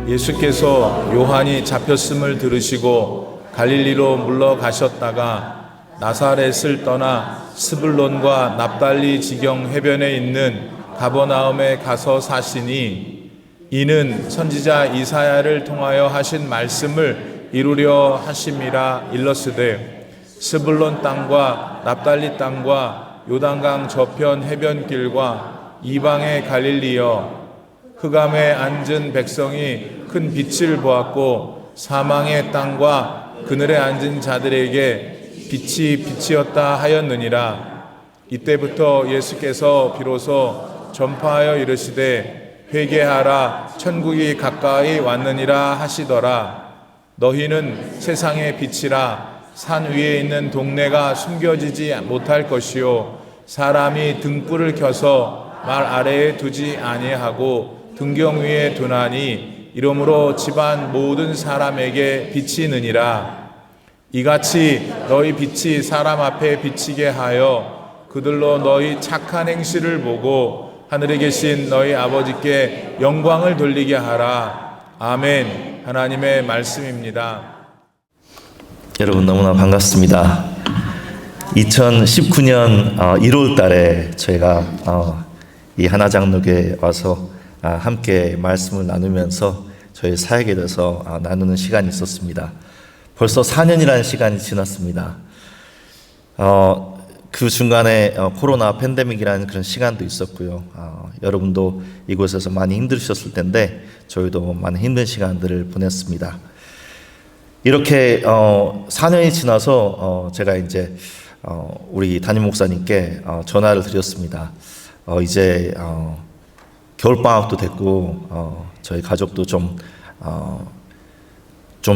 예수께서 요한이 잡혔음을 들으시고 갈릴리로 물러가셨다가 나사렛을 떠나 스불론과 납달리 지경 해변에 있는 가버나움에 가서 사시니 이는 선지자 이사야를 통하여 하신 말씀을 이루려 하심이라. 일러스되 스불론 땅과 납달리 땅과 요단강 저편 해변길과 이방의 갈릴리여, 흑암에 앉은 백성이 큰 빛을 보았고 사망의 땅과 그늘에 앉은 자들에게 빛이 빛이었다 하였느니라. 이때부터 예수께서 비로소 전파하여 이르시되 회개하라, 천국이 가까이 왔느니라 하시더라. 너희는 세상의 빛이라. 산 위에 있는 동네가 숨겨지지 못할 것이요, 사람이 등불을 켜서 말 아래에 두지 아니하고 등경 위에 두나니 이러므로 집안 모든 사람에게 비치느니라. 이같이 너희 빛이 사람 앞에 비치게 하여 그들로 너희 착한 행실을 보고 하늘에 계신 너희 아버지께 영광을 돌리게 하라. 아멘. 하나님의 말씀입니다. 여러분 너무나 반갑습니다. 2019년 1월 달에 저희가 이 하나장로교에 와서 함께 말씀을 나누면서 저희 사역에 대해서 나누는 시간이 있었습니다. 벌써 4년이라는 시간이 지났습니다. 그 중간에 코로나 팬데믹이라는 그런 시간도 있었고요. 여러분도 이곳에서 많이 힘드셨을 텐데 저희도 많은 힘든 시간들을 보냈습니다. 이렇게 4년이 지나서 제가 이제 우리 담임 목사님께 전화를 드렸습니다. 이제 겨울방학도 됐고 저희 가족도 좀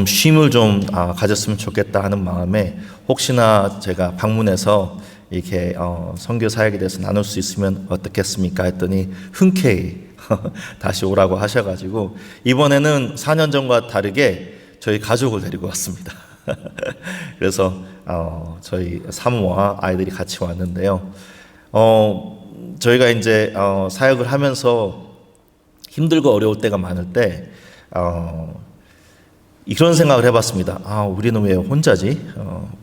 쉼을 좀 가졌으면 좋겠다 하는 마음에 혹시나 제가 방문해서 이렇게 선교 사역에 대해서 나눌 수 있으면 어떻겠습니까 했더니 흔쾌히 다시 오라고 하셔가지고 이번에는 4년 전과 다르게 저희 가족을 데리고 왔습니다. 그래서 저희 사모와 아이들이 같이 왔는데요. 저희가 이제 사역을 하면서 힘들고 어려울 때가 많을 때 이런 생각을 해봤습니다. 우리는 왜 혼자지?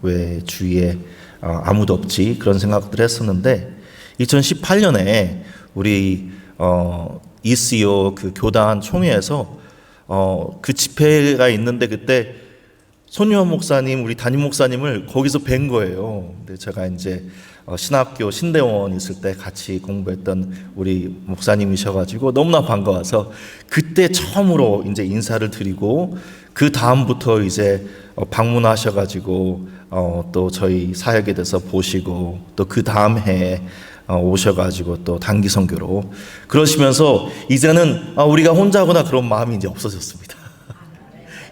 왜 주위에 아무도 없지? 그런 생각들을 했었는데 2018년에 우리 ECO 그 교단 총회에서 그 집회가 있는데 그때 손유원 목사님, 우리 담임 목사님을 거기서 뵌 거예요. 근데 제가 이제 신학교 신대원 있을 때 같이 공부했던 우리 목사님이셔가지고 너무나 반가워서 그때 처음으로 이제 인사를 드리고 그 다음부터 이제 방문하셔가지고 또 저희 사역에 대해서 보시고 또 그 다음 해에 오셔가지고 또 단기 선교로 그러시면서 이제는 우리가 혼자구나 그런 마음이 이제 없어졌습니다.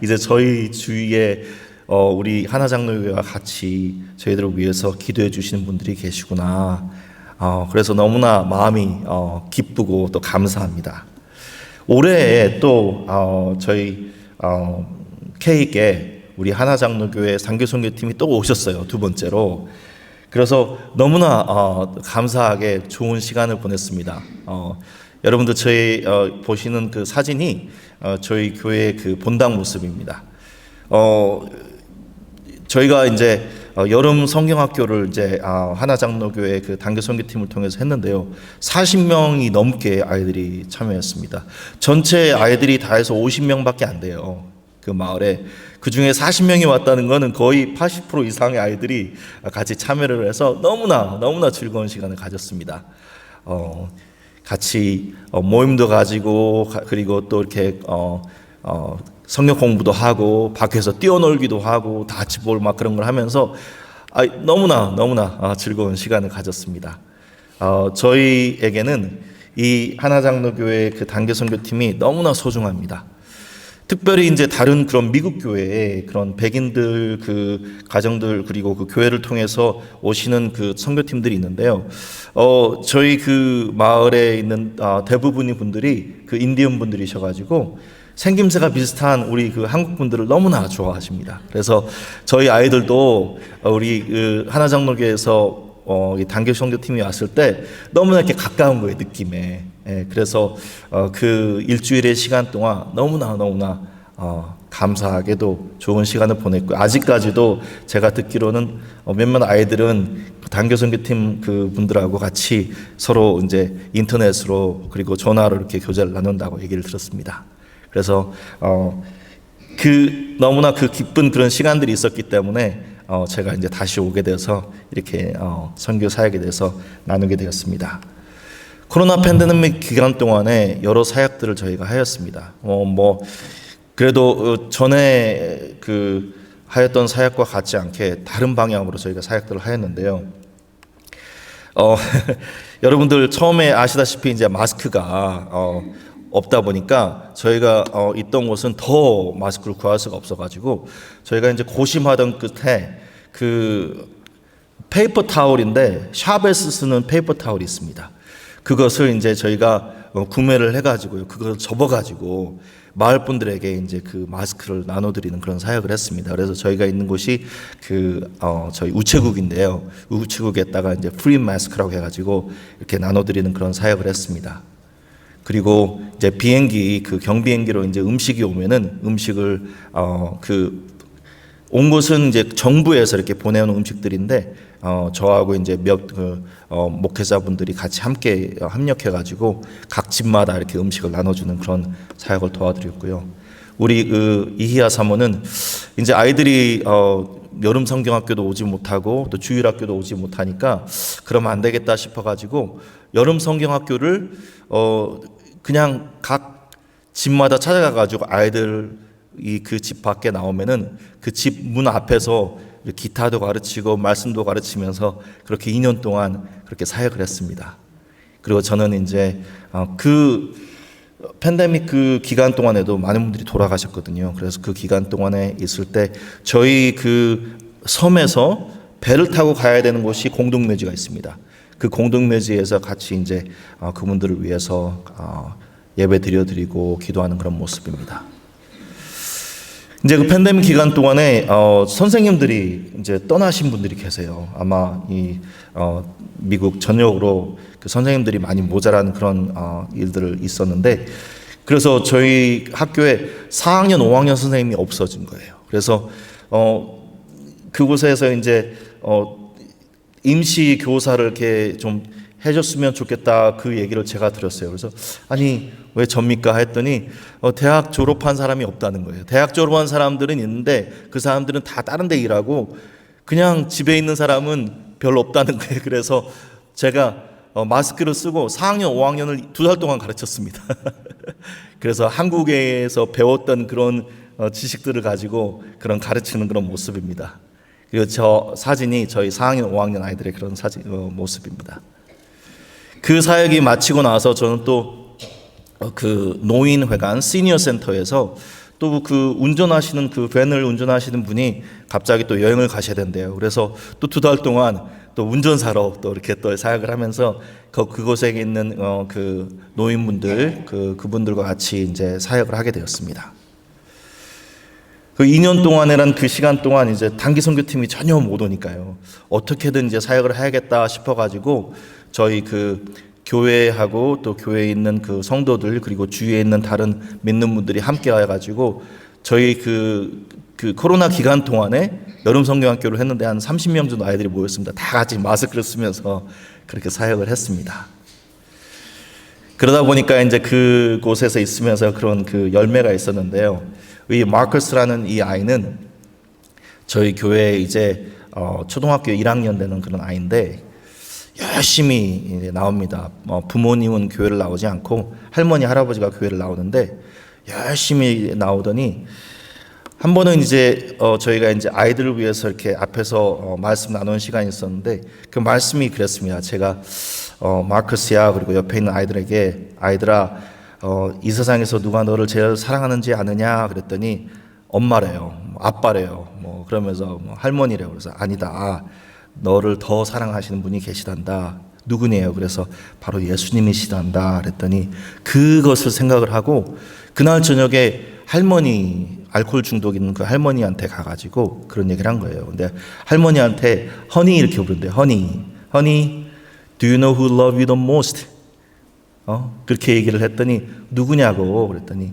이제 저희 주위에 우리 하나장로교회와 같이 저희들을 위해서 기도해 주시는 분들이 계시구나. 그래서 너무나 마음이 기쁘고 또 감사합니다. 올해 또 저희 K께 우리 하나장로교회 단기선교팀이 또 오셨어요. 두 번째로. 그래서 너무나 감사하게 좋은 시간을 보냈습니다. 여러분들 저희 보시는 그 사진이 저희 교회의 그 본당 모습입니다. 저희가 이제 여름 성경학교를 이제 하나장로교회 그 단기 선교팀을 통해서 했는데요. 40명이 넘게 아이들이 참여했습니다. 전체 아이들이 다 해서 50명밖에 안 돼요. 그 마을에. 그 중에 40명이 왔다는 것은 거의 80% 이상의 아이들이 같이 참여를 해서 너무나 즐거운 시간을 가졌습니다. 같이 모임도 가지고 그리고 또 이렇게 성경 공부도 하고 밖에서 뛰어놀기도 하고 다 같이 볼 막 그런 걸 하면서 너무나 즐거운 시간을 가졌습니다. 저희에게는 이 하나장로교회 그 단기 선교팀이 너무나 소중합니다. 특별히 이제 다른 그런 미국 교회의 그런 백인들 그 가정들 그리고 그 교회를 통해서 오시는 그 선교팀들이 있는데요. 저희 그 마을에 있는 대부분의 분들이 그 인디언 분들이셔가지고 생김새가 비슷한 우리 그 한국 분들을 너무나 좋아하십니다. 그래서 저희 아이들도 우리 그 하나장로교회에서 이 단기 선교팀이 왔을 때 너무나 이렇게 가까운 거예요, 느낌에. 그래서 그 일주일의 시간 동안 너무나 감사하게도 좋은 시간을 보냈고, 아직까지도 제가 듣기로는 몇몇 아이들은 단교 선교팀 그 분들하고 같이 서로 이제 인터넷으로 그리고 전화로 이렇게 교제를 나눈다고 얘기를 들었습니다. 그래서 너무나 그 기쁜 그런 시간들이 있었기 때문에 제가 이제 다시 오게 돼서 이렇게 선교 사역에 대해서 나누게 되었습니다. 코로나 팬데믹 기간 동안에 여러 사역들을 저희가 하였습니다. 그래도 전에 하였던 사역과 같지 않게 다른 방향으로 저희가 사역들을 하였는데요. 여러분들 처음에 아시다시피 이제 마스크가 없다 보니까 저희가 있던 곳은 더 마스크를 구할 수가 없어가지고 저희가 이제 고심하던 끝에 그 페이퍼 타올인데 샵에서 쓰는 페이퍼 타올이 있습니다. 그것을 이제 저희가 구매를 해가지고요. 그걸 접어가지고 마을 분들에게 이제 그 마스크를 나눠드리는 그런 사역을 했습니다. 그래서 저희가 있는 곳이 저희 우체국인데요. 우체국에다가 이제 프리 마스크라고 해가지고 이렇게 나눠드리는 그런 사역을 했습니다. 그리고 이제 비행기 경비행기로 이제 음식이 오면은 음식을 온 곳은 이제 정부에서 이렇게 보내오는 음식들인데 저하고 이제 목회자분들이 같이 함께 합력해가지고 각 집마다 이렇게 음식을 나눠주는 그런 사역을 도와드렸고요. 우리 이희아 사모는 이제 아이들이 여름 성경학교도 오지 못하고 또 주일학교도 오지 못하니까 그러면 안 되겠다 싶어가지고 여름 성경학교를 그냥 각 집마다 찾아가가지고 아이들이 그 집 밖에 나오면은 그 집 문 앞에서 기타도 가르치고 말씀도 가르치면서 그렇게 2년 동안 그렇게 사역을 했습니다. 그리고 저는 이제 그 팬데믹 그 기간 동안에도 많은 분들이 돌아가셨거든요. 그래서 그 기간 동안에 있을 때 저희 그 섬에서 배를 타고 가야 되는 곳이 공동묘지가 있습니다. 그 공동묘지에서 같이 이제 그분들을 위해서 예배 드려드리고 기도하는 그런 모습입니다. 이제 그 팬데믹 기간 동안에 선생님들이 이제 떠나신 분들이 계세요. 아마 미국 전역으로 그 선생님들이 많이 모자라는 그런 일들을 있었는데, 그래서 저희 학교에 4학년, 5학년 선생님이 없어진 거예요. 그래서 그곳에서 이제 임시 교사를 이렇게 좀 해줬으면 좋겠다 그 얘기를 제가 들었어요. 그래서 아니 왜 접니까 했더니 대학 졸업한 사람이 없다는 거예요. 대학 졸업한 사람들은 있는데 그 사람들은 다 다른 데 일하고 그냥 집에 있는 사람은 별로 없다는 거예요. 그래서 제가 마스크를 쓰고 4학년, 5학년을 2달 동안 가르쳤습니다. 그래서 한국에서 배웠던 그런 지식들을 가지고 그런 가르치는 그런 모습입니다. 그리고 저 사진이 저희 4학년, 5학년 아이들의 그런 모습입니다. 그 사역이 마치고 나서 저는 또 그 노인회관 시니어 센터에서 또 그 운전하시는 그 밴을 운전하시는 분이 갑자기 또 여행을 가셔야 된대요. 그래서 또 2달 동안 또 운전사로 또 이렇게 또 사역을 하면서 그곳에 있는 그 노인분들 그분들과 같이 이제 사역을 하게 되었습니다. 그 2년 동안이란 그 시간 동안 이제 단기 선교팀이 전혀 못 오니까요. 어떻게든 이제 사역을 해야겠다 싶어가지고 저희 그 교회하고 또 교회에 있는 그 성도들 그리고 주위에 있는 다른 믿는 분들이 함께 와가지고 저희 그 코로나 기간 동안에 여름 성경학교를 했는데 한 30명 정도 아이들이 모였습니다. 다 같이 마스크를 쓰면서 그렇게 사역을 했습니다. 그러다 보니까 이제 그곳에서 있으면서 그런 그 열매가 있었는데요. 이 마커스라는 이 아이는 저희 교회에 이제 초등학교 1학년 되는 그런 아이인데 열심히 나옵니다. 부모님은 교회를 나오지 않고 할머니, 할아버지가 교회를 나오는데 열심히 나오더니 한 번은 이제 저희가 이제 아이들을 위해서 이렇게 앞에서 말씀 나누는 시간이 있었는데 그 말씀이 그랬습니다. 제가 마커스야 그리고 옆에 있는 아이들에게 아이들아 이 세상에서 누가 너를 제일 사랑하는지 아느냐 그랬더니 엄마래요, 아빠래요, 그러면서 할머니래요. 그래서 아니다, 너를 더 사랑하시는 분이 계시단다. 누구네요? 그래서 바로 예수님이시단다 그랬더니 그것을 생각을 하고 그날 저녁에 할머니 알코올 중독 있는 그 할머니한테 가가지고 그런 얘기를 한 거예요. 근데 할머니한테 허니 이렇게 부른대요. 허니, do you know who love you the most? 그렇게 얘기를 했더니 누구냐고 그랬더니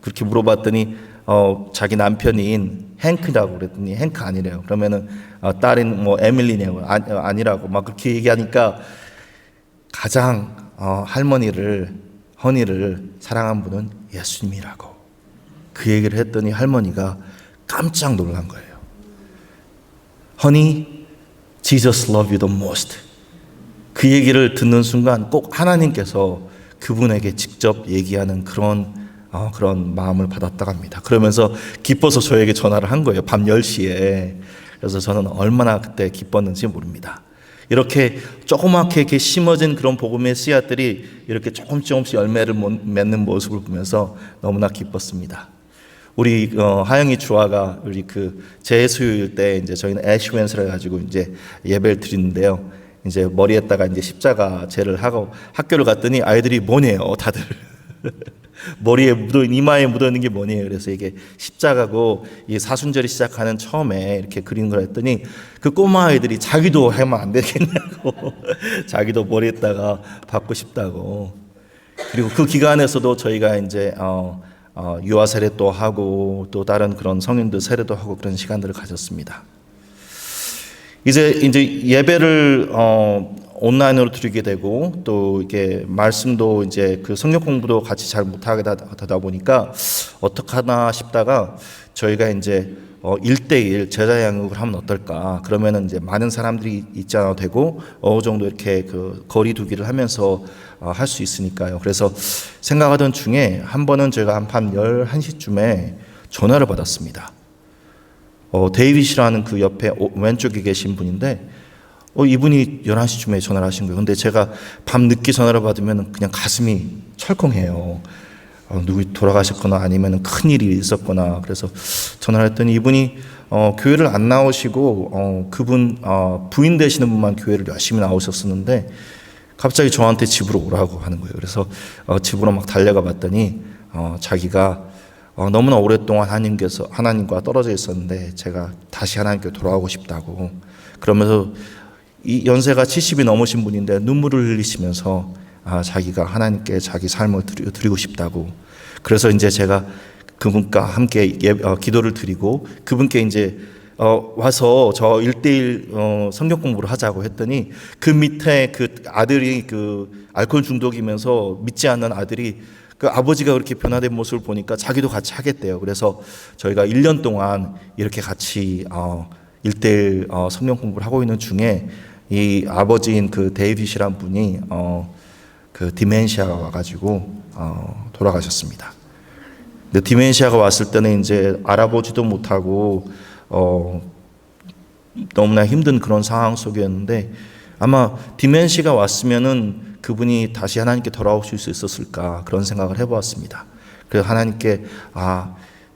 그렇게 물어봤더니 자기 남편인 행크라고 그랬더니 행크 아니래요. 그러면은 딸인 뭐 에밀리냐고 아니라고 막 그렇게 얘기하니까 가장 허니를 사랑한 분은 예수님이라고 그 얘기를 했더니 할머니가 깜짝 놀란 거예요. Honey, Jesus love you the most. 그 얘기를 듣는 순간 꼭 하나님께서 그분에게 직접 얘기하는 그런 마음을 받았다고 합니다. 그러면서 기뻐서 저에게 전화를 한 거예요. 밤 10시에. 그래서 저는 얼마나 그때 기뻤는지 모릅니다. 이렇게 조그맣게 이렇게 심어진 그런 복음의 씨앗들이 이렇게 조금씩 열매를 맺는 모습을 보면서 너무나 기뻤습니다. 우리 하영이 주아가 우리 그 재수요일 때 이제 저희는 애쉬웬스를 가지고 이제 예배를 드리는데요. 이제 머리에다가 이제 십자가제를 하고 학교를 갔더니 아이들이 뭐네요, 다들. 머리에 이마에 묻어 있는 게 뭐네요. 그래서 이게 십자가고 이 사순절이 시작하는 처음에 이렇게 그린 걸 했더니 그 꼬마 아이들이 자기도 하면 안 되겠냐고 자기도 머리에다가 받고 싶다고. 그리고 그 기간에서도 저희가 이제 유아 세례도 하고 또 다른 그런 성인들 세례도 하고 그런 시간들을 가졌습니다. 이제 예배를 온라인으로 드리게 되고 또 이게 말씀도 이제 그 성경 공부도 같이 잘 못하게 되다 보니까 어떡하나 싶다가 저희가 이제 1대1 제자 양육을 하면 어떨까? 그러면은 이제 많은 사람들이 있지 않아도 되고 어느 정도 이렇게 그 거리 두기를 하면서 할 수 있으니까요. 그래서 생각하던 중에 한 번은 제가 밤 11시쯤에 전화를 받았습니다. 데이빗이라는 그 옆에 왼쪽에 계신 분인데 이분이 11시쯤에 전화를 하신 거예요. 근데 제가 밤 늦게 전화를 받으면 그냥 가슴이 철컹해요. 누구 돌아가셨거나 아니면 큰일이 있었거나. 그래서 전화를 했더니 이분이 교회를 안 나오시고 그분 부인 되시는 분만 교회를 열심히 나오셨었는데 갑자기 저한테 집으로 오라고 하는 거예요. 그래서 집으로 막 달려가 봤더니 자기가 너무나 오랫동안 하나님과 떨어져 있었는데 제가 다시 하나님께 돌아오고 싶다고. 그러면서 이 연세가 70이 넘으신 분인데 눈물을 흘리시면서 자기가 하나님께 자기 삶을 드리고 싶다고. 그래서 이제 제가 그분과 함께 기도를 드리고 그분께 이제 와서 저 1대1 성경 공부를 하자고 했더니 그 밑에 그 아들이 그 알코올 중독이면서 믿지 않는 아들이 그 아버지가 그렇게 변화된 모습을 보니까 자기도 같이 하겠대요. 그래서 저희가 1년 동안 이렇게 같이 1대1 성경 공부를 하고 있는 중에 이 아버지인 그 데이빗이란 분이 그 디멘시아가 와가지고 돌아가셨습니다. 근데 디멘시아가 왔을 때는 이제 알아보지도 못하고 너무나 힘든 그런 상황 속이었는데 아마 디멘시아가 왔으면은 그분이 다시 하나님께 돌아오실 수 있었을까 그런 생각을 해보았습니다. 그래서 하나님께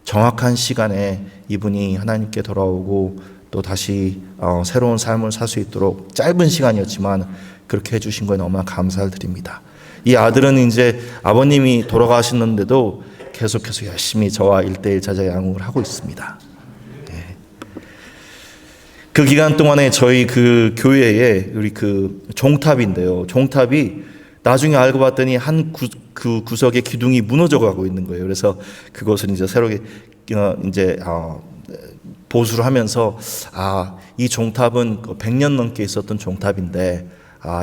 정확한 시간에 이분이 하나님께 돌아오고 또 다시 새로운 삶을 살 수 있도록 짧은 시간이었지만 그렇게 해주신 거에 너무나 감사를 드립니다. 이 아들은 이제 아버님이 돌아가셨는데도 계속해서 열심히 저와 1대1 제자 양육을 하고 있습니다. 그 기간 동안에 저희 그 교회에 우리 그 종탑인데요. 종탑이 나중에 알고 봤더니 그 구석에 기둥이 무너져 가고 있는 거예요. 그래서 그것을 이제 새롭게 이제 보수를 하면서 이 종탑은 100년 넘게 있었던 종탑인데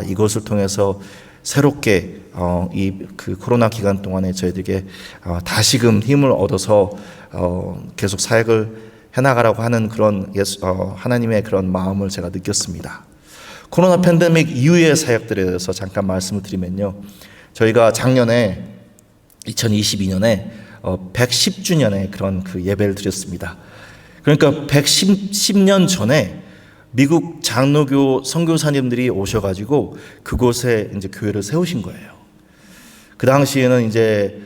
이것을 통해서 새롭게 이 그 코로나 기간 동안에 저희들에게 다시금 힘을 얻어서 계속 사역을 해나가라고 하는 그런 하나님의 그런 마음을 제가 느꼈습니다. 코로나 팬데믹 이후의 사역들에 대해서 잠깐 말씀을 드리면요. 저희가 작년에 2022년에 110주년의 그런 그 예배를 드렸습니다. 그러니까 110년 전에 미국 장로교 선교사님들이 오셔가지고 그곳에 이제 교회를 세우신 거예요. 그 당시에는 이제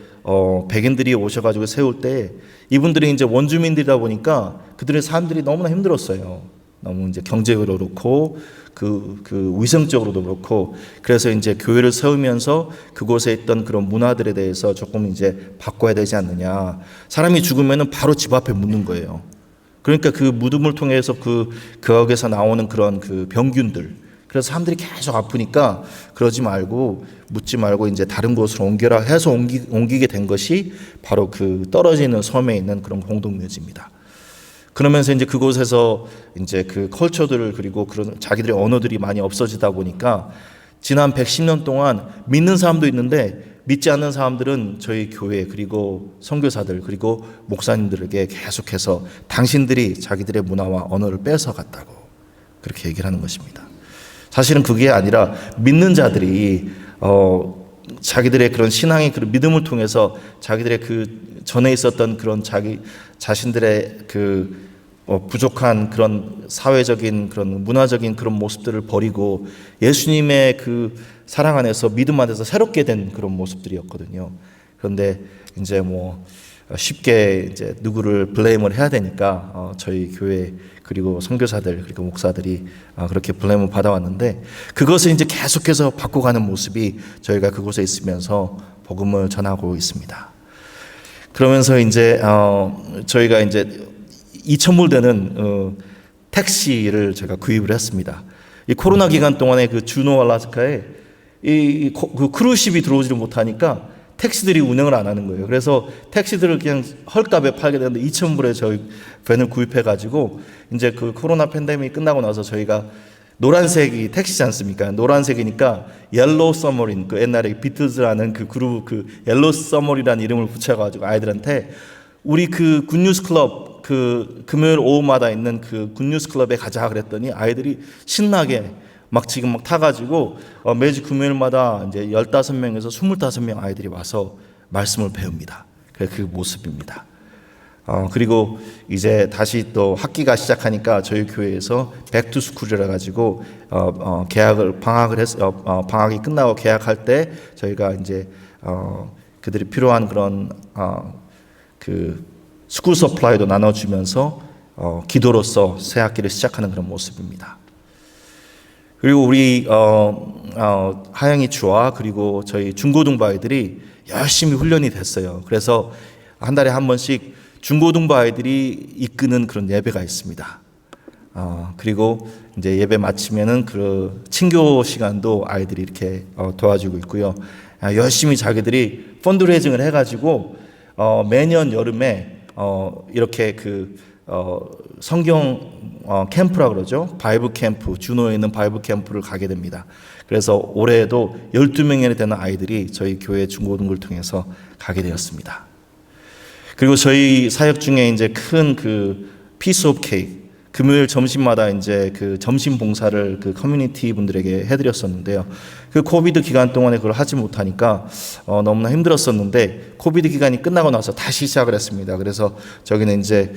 백인들이 오셔가지고 세울 때 이분들이 이제 원주민들이다 보니까 그들의 삶들이 너무나 힘들었어요. 너무 이제 경제적으로 그렇고 그 위생적으로도 그렇고 그래서 이제 교회를 세우면서 그곳에 있던 그런 문화들에 대해서 조금 이제 바꿔야 되지 않느냐. 사람이 죽으면은 바로 집 앞에 묻는 거예요. 그러니까 그 무덤을 통해서 그 거기에서 나오는 그런 그 병균들 그래서 사람들이 계속 아프니까 그러지 말고 묻지 말고 이제 다른 곳으로 옮겨라 해서 옮기게 된 것이 바로 그 떨어지는 섬에 있는 그런 공동묘지입니다. 그러면서 이제 그곳에서 이제 그 컬처들을 그리고 그런 자기들의 언어들이 많이 없어지다 보니까 지난 110년 동안 믿는 사람도 있는데 믿지 않는 사람들은 저희 교회 그리고 선교사들 그리고 목사님들에게 계속해서 당신들이 자기들의 문화와 언어를 뺏어갔다고 그렇게 얘기를 하는 것입니다. 사실은 그게 아니라 믿는 자들이 자기들의 그런 신앙의 그런 믿음을 통해서 자기들의 그 전에 있었던 그런 자기 자신들의 그 부족한 그런 사회적인 그런 문화적인 그런 모습들을 버리고 예수님의 그 사랑 안에서 믿음 안에서 새롭게 된 그런 모습들이었거든요. 그런데 이제 뭐 쉽게 이제 누구를 블레임을 해야 되니까 저희 교회 그리고 선교사들 그리고 목사들이 그렇게 블레임을 받아왔는데 그것을 이제 계속해서 바꿔가는 모습이 저희가 그곳에 있으면서 복음을 전하고 있습니다. 그러면서 이제 저희가 이제 2,000불 되는 택시를 제가 구입을 했습니다. 이 코로나 기간 동안에 그 주노 알래스카에 그 크루십이 들어오지를 못하니까 택시들이 운행을 안 하는 거예요. 그래서 택시들을 그냥 헐값에 팔게 되는데 2,000불에 저희 밴을 구입해가지고 이제 그 코로나 팬데믹이 끝나고 나서 저희가 노란색이 택시지 않습니까? 노란색이니까 옐로우 서머린 그 옛날에 비틀즈라는 그 그룹 그 옐로우 서머리라는 이름을 붙여가지고 아이들한테 우리 그 굿뉴스 클럽 그 금요일 오후마다 있는 그 굿뉴스 클럽에 가자 그랬더니 아이들이 신나게 막 지금 막 타가지고 매주 금요일마다 이제 15명에서 25명 아이들이 와서 말씀을 배웁니다. 그 모습입니다. 그리고 이제 다시 또 학기가 시작하니까 저희 교회에서 백투스쿨이라 가지고 방학이 끝나고 개학할 때 저희가 이제 그들이 필요한 그런 그 스쿨 서플라이도 나눠주면서 기도로서 새 학기를 시작하는 그런 모습입니다. 그리고 우리 하영이 주와 그리고 저희 중고등부 아이들이 열심히 훈련이 됐어요. 그래서 한 달에 한 번씩 중고등부 아이들이 이끄는 그런 예배가 있습니다. 그리고 이제 예배 마치면은 그 친교 시간도 아이들이 이렇게 도와주고 있고요. 열심히 자기들이 펀드레이징을 해가지고 매년 여름에 이렇게 그 성경 캠프라 그러죠. 바이블 캠프, 주노에 있는 바이블 캠프를 가게 됩니다. 그래서 올해에도 12명이 되는 아이들이 저희 교회 중고등부를 통해서 가게 되었습니다. 그리고 저희 사역 중에 이제 큰 그 피스 오브 케이크 금요일 점심마다 이제 그 점심 봉사를 그 커뮤니티 분들에게 해드렸었는데요. 그 코비드 기간 동안에 그걸 하지 못하니까 너무나 힘들었었는데 코비드 기간이 끝나고 나서 다시 시작을 했습니다. 그래서 저기는 이제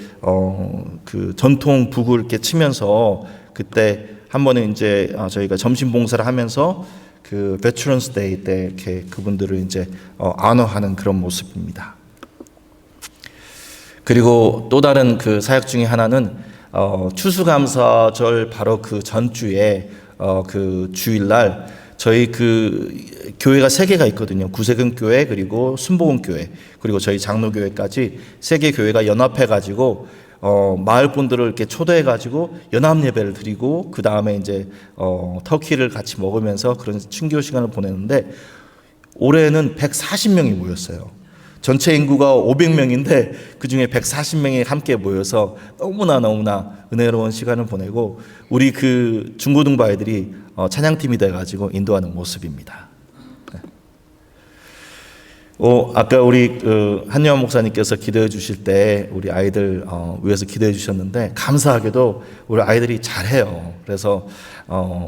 그 전통 북을 이렇게 치면서 그때 한 번은 이제 저희가 점심 봉사를 하면서 그 베트런스 데이 때 이렇게 그분들을 이제 안어하는 그런 모습입니다. 그리고 또 다른 그 사역 중에 하나는 추수감사절 바로 그 전주에 그 주일날 저희 그 교회가 3개가 있거든요. 구세금 교회 그리고 순복음 교회 그리고 저희 장로교회까지 3개 교회가 연합해 가지고 마을 분들을 이렇게 초대해 가지고 연합 예배를 드리고 그 다음에 이제 터키를 같이 먹으면서 그런 친교 시간을 보내는데 올해는 140명이 모였어요. 전체 인구가 500명인데 그중에 140명이 함께 모여서 너무나 은혜로운 시간을 보내고 우리 그 중고등부 아이들이 찬양팀이 돼가지고 인도하는 모습입니다. 아까 우리 한여한 목사님께서 기도해 주실 때 우리 아이들 위해서 기도해 주셨는데 감사하게도 우리 아이들이 잘해요. 그래서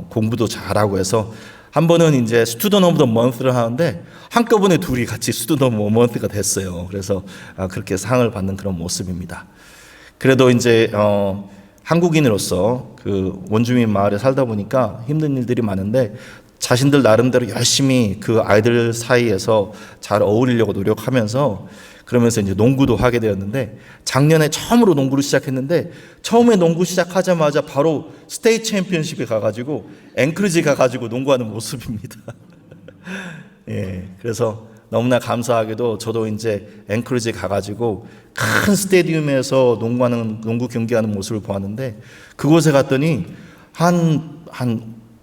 공부도 잘하고 해서 한 번은 이제 스튜던트 오브 더 먼스를 하는데 한꺼번에 둘이 같이 스튜던트 오브 더 먼스가 됐어요. 그래서 그렇게 상을 받는 그런 모습입니다. 그래도 이제 한국인으로서 그 원주민 마을에 살다 보니까 힘든 일들이 많은데 자신들 나름대로 열심히 그 아이들 사이에서 잘 어울리려고 노력하면서 그러면서 이제 농구도 하게 되었는데 작년에 처음으로 농구를 시작했는데 처음에 농구 시작하자마자 바로 스테이트 챔피언십에 가가지고 앵크리지 가가지고 농구하는 모습입니다. 예, 그래서 너무나 감사하게도 저도 이제 앵크리지 가가지고 큰 스테디움에서 농구 경기하는 모습을 보았는데 그곳에 갔더니 한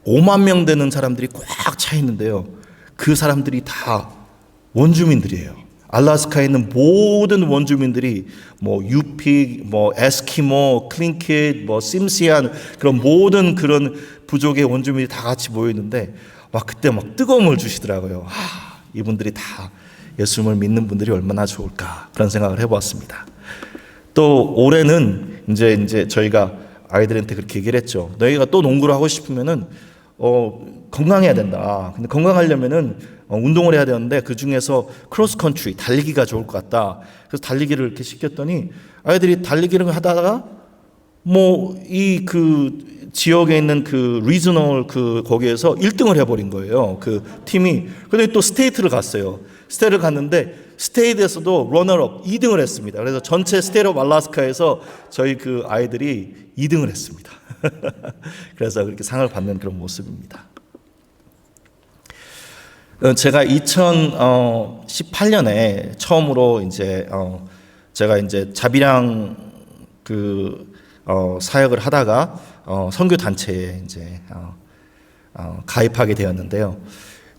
5만 명 되는 사람들이 꽉 차 있는데요. 그 사람들이 다 원주민들이에요. 알래스카에 있는 모든 원주민들이 뭐 유픽, 뭐 에스키모, 클린킷, 뭐 심시안 그런 모든 그런 부족의 원주민이 다 같이 모여 있는데 그때 뜨거움을 주시더라고요. 이분들이 다 예수님을 믿는 분들이 얼마나 좋을까 그런 생각을 해보았습니다. 또 올해는 이제 저희가 아이들한테 그렇게 얘기를 했죠. 너희가 또 농구를 하고 싶으면은 건강해야 된다. 근데 건강하려면은 운동을 해야 되는데 그 중에서 크로스 컨트리 달리기가 좋을 것 같다. 그래서 달리기를 이렇게 시켰더니 아이들이 달리기를 하다가 그 지역에 있는 그 리저널 거기에서 1등을 해버린 거예요. 그 팀이. 근데 또 스테이트를 갔어요. 스테이트를 갔는데 스테이트에서도 러너업 2등을 했습니다. 그래서 전체 스테이트 오브 알래스카에서 저희 그 아이들이 2등을 했습니다. 그래서 그렇게 상을 받는 그런 모습입니다. 제가 2018년에 처음으로 제가 자비랑 사역을 하다가 선교 단체에 가입하게 되었는데요.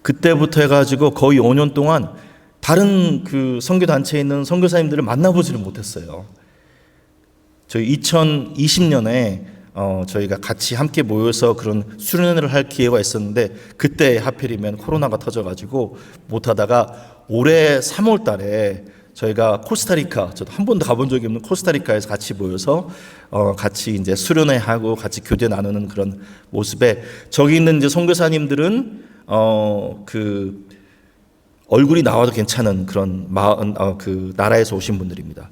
그때부터 해가지고 거의 5년 동안 다른 그 선교 단체에 있는 선교사님들을 만나보지를 못했어요. 저희 2020년에 저희가 같이 함께 모여서 그런 수련회를 할 기회가 있었는데 그때 하필이면 코로나가 터져가지고 못하다가 올해 3월 달에 저희가 코스타리카, 저도 한 번도 가본 적이 없는 코스타리카에서 같이 모여서 같이 수련회하고 같이 교제 나누는 그런 모습에 저기 있는 선교사님들은 그 얼굴이 나와도 괜찮은 그런 그 나라에서 오신 분들입니다.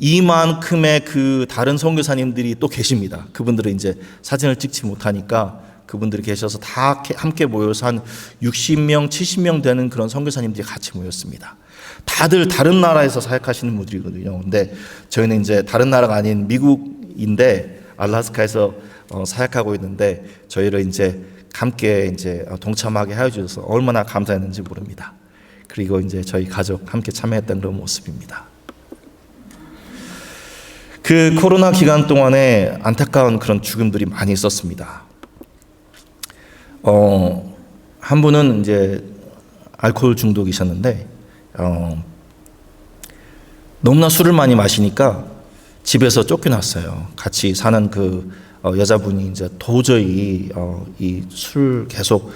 이만큼의 그 다른 선교사님들이 또 계십니다. 그분들은 사진을 찍지 못하니까 그분들이 계셔서 다 함께 모여서 한 60명, 70명 되는 그런 선교사님들이 같이 모였습니다. 다들 다른 나라에서 사역하시는 분들이거든요. 근데 저희는 다른 나라가 아닌 미국인데 알래스카에서 사역하고 있는데 저희를 함께 동참하게 해주셔서 얼마나 감사했는지 모릅니다. 그리고 저희 가족 함께 참여했던 그런 모습입니다. 그 코로나 기간 동안에 안타까운 그런 죽음들이 많이 있었습니다. 한 분은 알코올 중독이셨는데 너무나 술을 많이 마시니까 집에서 쫓겨났어요. 같이 사는 그 여자분이 도저히 이 술 계속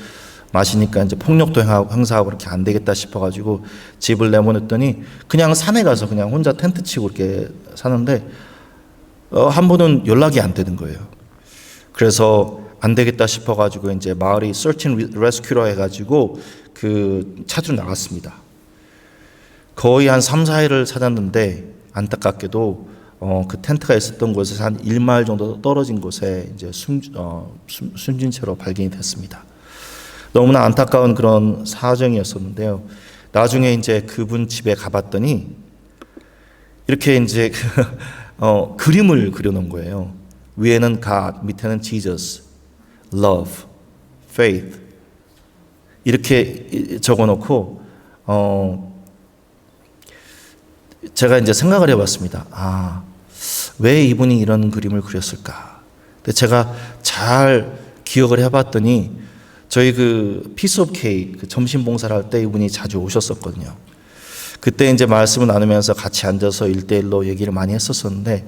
마시니까 폭력도 행사하고 그렇게 안 되겠다 싶어가지고 집을 내보냈더니 그냥 산에 가서 그냥 혼자 텐트 치고 이렇게 사는데 한 번은 연락이 안 되는 거예요. 그래서 안 되겠다 싶어가지고 마을이 Search and Rescue로 해가지고 그 찾으러 나갔습니다. 거의 한 3, 4일을 찾았는데 안타깝게도 그 텐트가 있었던 곳에서 한 1마일 정도 떨어진 곳에 숨진 채로 발견이 됐습니다. 너무나 안타까운 그런 사정이었었는데요. 나중에 그분 집에 가봤더니 이렇게 그림을 그려놓은 거예요. 위에는 God, 밑에는 Jesus, Love, Faith 이렇게 적어놓고 제가 생각을 해봤습니다. 왜 이분이 이런 그림을 그렸을까? 근데 제가 잘 기억을 해봤더니 저희 그 피스 오브 케이크 그 점심 봉사를 할 때 이분이 자주 오셨었거든요. 그때 말씀을 나누면서 같이 앉아서 1대1로 얘기를 많이 했었었는데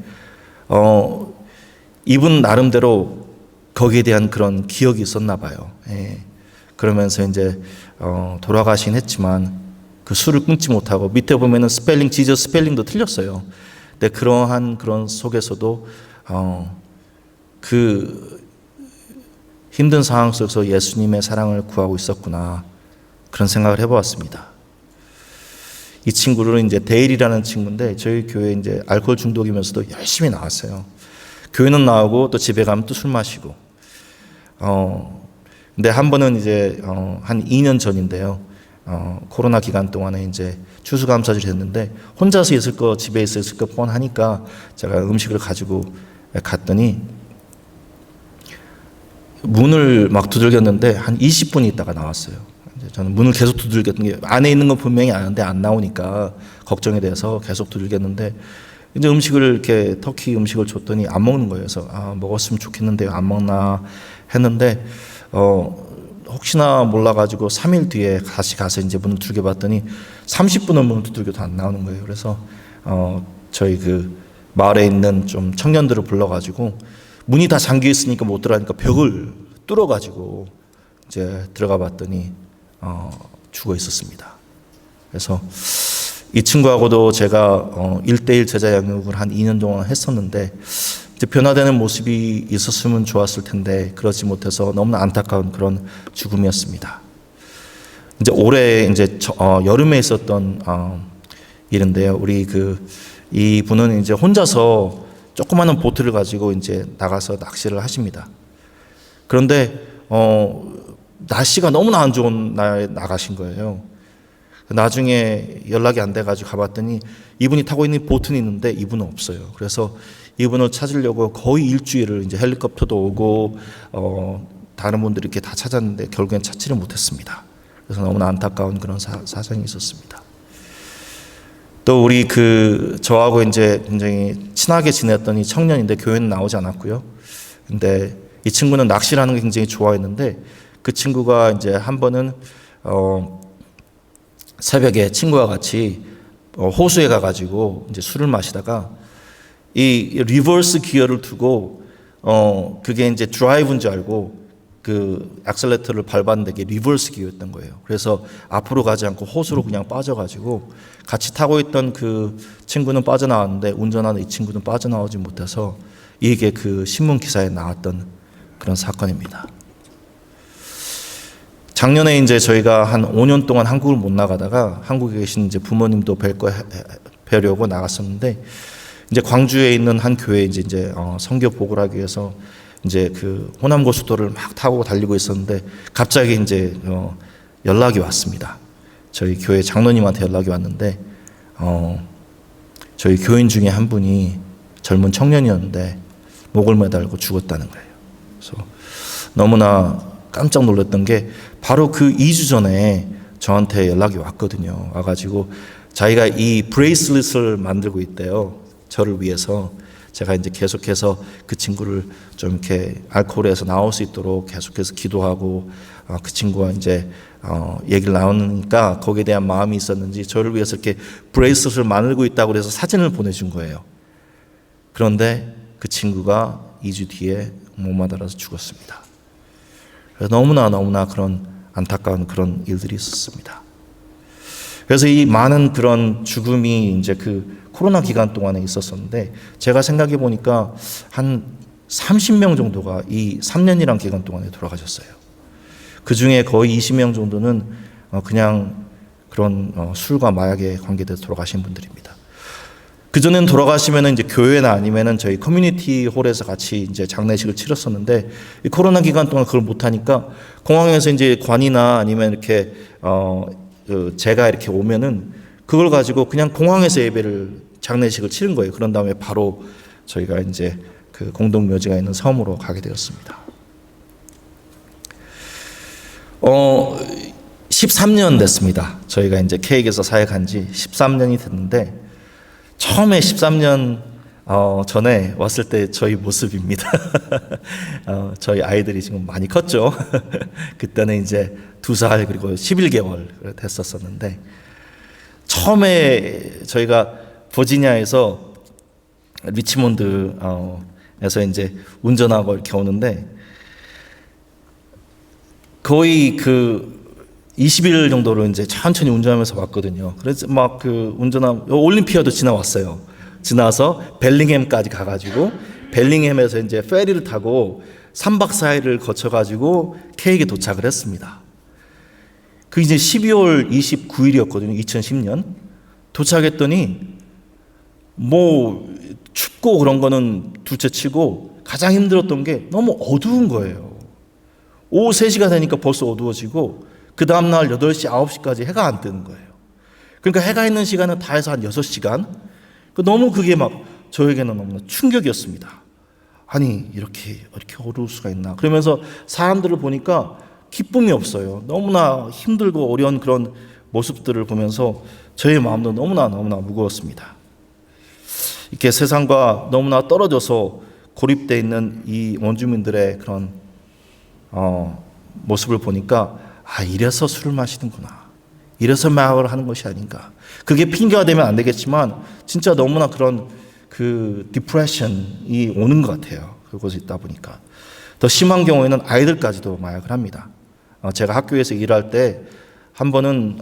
이분 나름대로 거기에 대한 그런 기억이 있었나 봐요. 예. 그러면서 돌아가신 했지만 그 술을 끊지 못하고 밑에 보면은 스펠링 지저스 스펠링도 틀렸어요. 근데 그러한 그런 속에서도 그 힘든 상황 속에서 예수님의 사랑을 구하고 있었구나 그런 생각을 해보았습니다. 이 친구는 데일이라는 친구인데 저희 교회에 알코올 중독이면서도 열심히 나왔어요. 교회는 나오고 또 집에 가면 또 술 마시고. 근데 한 번은 한 2년 전인데요. 코로나 기간 동안에 추수감사절이 됐는데 혼자서 집에 있을 거 뻔하니까 제가 음식을 가지고 갔더니 문을 막 두들겼는데 한 20분이 있다가 나왔어요. 저는 문을 계속 두들겼던 게 안에 있는 건 분명히 아는데 안 나오니까 걱정이 돼서 계속 두들겼는데 음식을 이렇게 터키 음식을 줬더니 안 먹는 거예요. 그래서 먹었으면 좋겠는데 안 먹나 했는데 혹시나 몰라가지고 3일 뒤에 다시 가서 이제 문을 두들겨 봤더니 30분은 문을 두들겨도 안 나오는 거예요. 그래서 저희 그 마을에 있는 좀 청년들을 불러가지고 문이 다 잠겨 있으니까 못 들어가니까 벽을 뚫어가지고 이제 들어가 봤더니 죽어 있었습니다. 그래서 이 친구하고도 제가 1대1 제자 양육을 한 2년 동안 했었는데 이제 변화되는 모습이 있었으면 좋았을 텐데 그러지 못해서 너무나 안타까운 그런 죽음이었습니다. 이제 올해 이제 여름에 있었던 일인데요. 우리 이 분은 이제 혼자서 조그마한 보트를 가지고 이제 나가서 낚시를 하십니다. 그런데 날씨가 너무나 안 좋은 날에 나가신 거예요. 나중에 연락이 안 돼가지고 가봤더니 이분이 타고 있는 보트는 있는데 이분은 없어요. 그래서 이분을 찾으려고 거의 일주일을 이제 헬리콥터도 오고 다른 분들이 이렇게 다 찾았는데 결국엔 찾지를 못했습니다. 그래서 너무나 안타까운 그런 사정이 있었습니다. 또 우리 저하고 이제 굉장히 친하게 지냈던 이 청년인데 교회는 나오지 않았고요. 근데 이 친구는 낚시를 하는 게 굉장히 좋아했는데 그 친구가 이제 한 번은 새벽에 친구와 같이 호수에 가가지고 이제 술을 마시다가 이 리버스 기어를 두고 그게 이제 드라이브인 줄 알고 그 액셀레터를 밟았는데 그게 리버스 기어였던 거예요. 그래서 앞으로 가지 않고 호수로 그냥 빠져가지고 같이 타고 있던 그 친구는 빠져나왔는데 운전하는 이 친구는 빠져나오지 못해서 이게 그 신문 기사에 나왔던 그런 사건입니다. 작년에 이제 저희가 한 5년 동안 한국을 못 나가다가 한국에 계신 이제 부모님도 뵈려고 나갔었는데 이제 광주에 있는 한 교회에 이제 선교 보고를 하기 위해서 이제 그 호남 고속도로를 막 타고 달리고 있었는데 갑자기 이제 연락이 왔습니다. 저희 교회 장로님한테 연락이 왔는데 저희 교인 중에 한 분이 젊은 청년이었는데 목을 매달고 죽었다는 거예요. 그래서 너무나 깜짝 놀랐던 게 바로 그 2주 전에 저한테 연락이 왔거든요. 와가지고 자기가 이 브레이슬릿을 만들고 있대요. 저를 위해서. 제가 이제 계속해서 그 친구를 좀 이렇게 알코올에서 나올 수 있도록 계속해서 기도하고 그 친구와 이제 얘기를 나누니까 거기에 대한 마음이 있었는지 저를 위해서 이렇게 브레이슬릿을 만들고 있다고 그래서 사진을 보내준 거예요. 그런데 그 친구가 2주 뒤에 못 맞아서 죽었습니다. 너무나 그런 안타까운 그런 일들이 있었습니다. 그래서 이 많은 그런 죽음이 이제 그 코로나 기간 동안에 있었었는데 제가 생각해 보니까 한 30명 정도가 이 3년이란 기간 동안에 돌아가셨어요. 그 중에 거의 20명 정도는 그냥 그런 술과 마약에 관계돼서 돌아가신 분들입니다. 그전엔 돌아가시면은 이제 교회나 아니면은 저희 커뮤니티 홀에서 같이 이제 장례식을 치렀었는데 이 코로나 기간 동안 그걸 못하니까 공항에서 이제 관이나 아니면 이렇게 제가 이렇게 오면은 그걸 가지고 그냥 공항에서 장례식을 치른 거예요. 그런 다음에 바로 저희가 이제 그 공동묘지가 있는 섬으로 가게 되었습니다. 13년 됐습니다. 저희가 이제 케이크에서 사역한 지 13년이 됐는데 처음에 13년 전에 왔을 때 저희 모습입니다. 저희 아이들이 지금 많이 컸죠. 그때는 이제 2살 그리고 11개월 됐었었는데 처음에 저희가 버지니아에서 리치몬드에서 이제 운전하고 이렇게 오는데 거의 그 20일 정도로 이제 천천히 운전하면서 왔거든요. 그래서 막 올림피아도 지나왔어요. 지나서 벨링햄까지 가가지고 벨링햄에서 이제 페리를 타고 3박 4일을 거쳐가지고 케이크에 도착을 했습니다. 그 이제 12월 29일이었거든요. 2010년. 도착했더니 뭐 춥고 그런 거는 둘째 치고 가장 힘들었던 게 너무 어두운 거예요. 오후 3시가 되니까 벌써 어두워지고 그 다음날 8시, 9시까지 해가 안 뜨는 거예요. 그러니까 해가 있는 시간은 다 해서 한 6시간. 너무 그게 막 저에게는 너무나 충격이었습니다. 아니 이렇게 어려울 수가 있나. 그러면서 사람들을 보니까 기쁨이 없어요. 너무나 힘들고 어려운 그런 모습들을 보면서 저의 마음도 너무나 무거웠습니다. 이렇게 세상과 너무나 떨어져서 고립되어 있는 이 원주민들의 그런 모습을 보니까 이래서 술을 마시는구나. 이래서 마약을 하는 것이 아닌가. 그게 핑계가 되면 안 되겠지만 진짜 너무나 그런 그 디프레션이 오는 것 같아요. 그곳에 있다 보니까. 더 심한 경우에는 아이들까지도 마약을 합니다. 제가 학교에서 일할 때 한 번은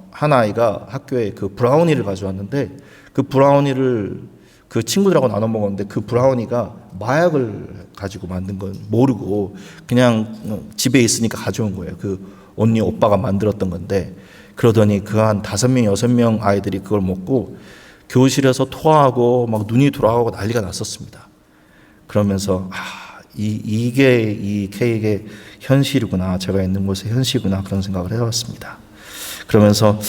한 아이가 학교에 그 브라우니를 가져왔는데 그 브라우니를 그 친구들하고 나눠 먹었는데 그 브라우니가 마약을 가지고 만든 건 모르고 그냥 집에 있으니까 가져온 거예요. 그 언니 오빠가 만들었던 건데 그러더니 그 한 5명, 6명 아이들이 그걸 먹고 교실에서 토하고 막 눈이 돌아가고 난리가 났었습니다. 그러면서 이게 이 K의 현실이구나. 제가 있는 곳의 현실이구나. 그런 생각을 해왔습니다. 그러면서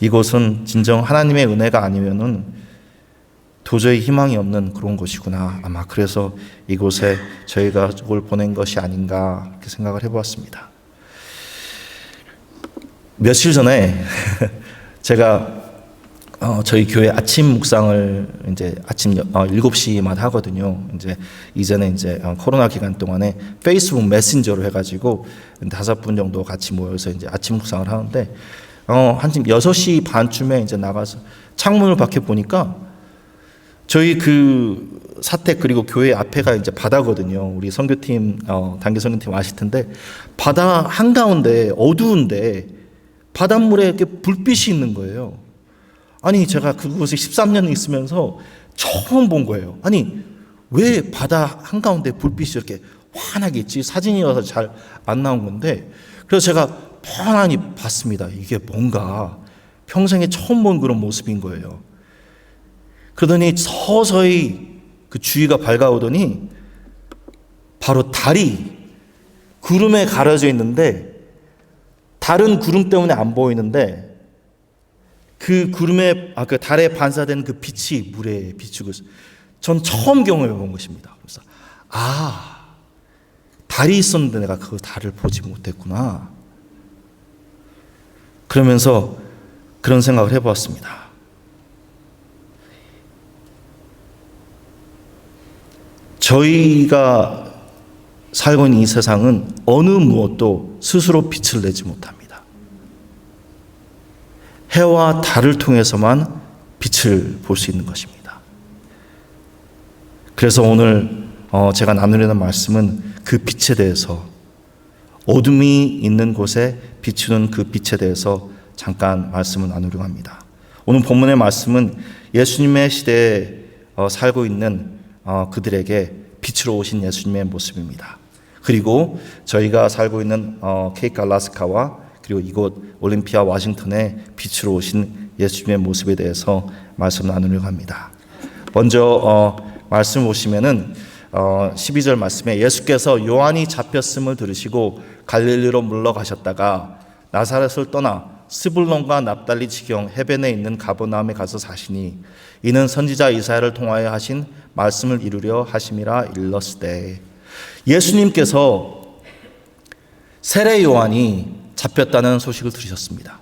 이곳은 진정 하나님의 은혜가 아니면은 도저히 희망이 없는 그런 곳이구나. 아마 그래서 이곳에 저희가 그걸 보낸 것이 아닌가 이렇게 생각을 해보았습니다. 며칠 전에 제가 저희 교회 아침 묵상을 이제 아침 7시마다 하거든요. 이제는 코로나 기간 동안에 페이스북 메신저로 해가지고 5분 정도 같이 모여서 이제 아침 묵상을 하는데 한쯤 6시 반쯤에 이제 나가서 창문을 밖에 보니까 저희 그 사택 그리고 교회 앞에가 이제 바다거든요. 우리 선교팀 단기 선교팀 아실 텐데 바다 한가운데 어두운데 바닷물에 이렇게 불빛이 있는 거예요. 아니 제가 그곳에 13년 있으면서 처음 본 거예요. 아니 왜 바다 한가운데 불빛이 이렇게 환하게 있지? 사진이어서 잘 안 나온 건데 그래서 제가 편안히 봤습니다. 이게 뭔가 평생에 처음 본 그런 모습인 거예요. 그러더니 서서히 그 주위가 밝아오더니 바로 달이 구름에 가려져 있는데 다른 구름 때문에 안 보이는데 그 구름에 그 달에 반사된 그 빛이 물에 비추고 있어요. 전 처음 경험해 본 것입니다. 그래서 달이 있었는데 내가 그 달을 보지 못했구나. 그러면서 그런 생각을 해보았습니다. 저희가 살고 있는 이 세상은 어느 무엇도 스스로 빛을 내지 못합니다. 해와 달을 통해서만 빛을 볼 수 있는 것입니다. 그래서 오늘 제가 나누려는 말씀은 그 빛에 대해서 어둠이 있는 곳에 비추는 그 빛에 대해서 잠깐 말씀을 나누려고 합니다. 오늘 본문의 말씀은 예수님의 시대에 살고 있는 그들에게 빛으로 오신 예수님의 모습입니다. 그리고 저희가 살고 있는 케이크 알라스카와 그리고 이곳 올림피아 워싱턴에 빛으로 오신 예수님의 모습에 대해서 말씀 나누려고 합니다. 먼저 말씀 보시면은 12절 말씀에 예수께서 요한이 잡혔음을 들으시고 갈릴리로 물러가셨다가 나사렛을 떠나 스불론과 납달리 지경 해변에 있는 가버나움에 가서 사시니 이는 선지자 이사야를 통하여 하신 말씀을 이루려 하심이라 일렀으되 예수님께서 세례 요한이 잡혔다는 소식을 들으셨습니다.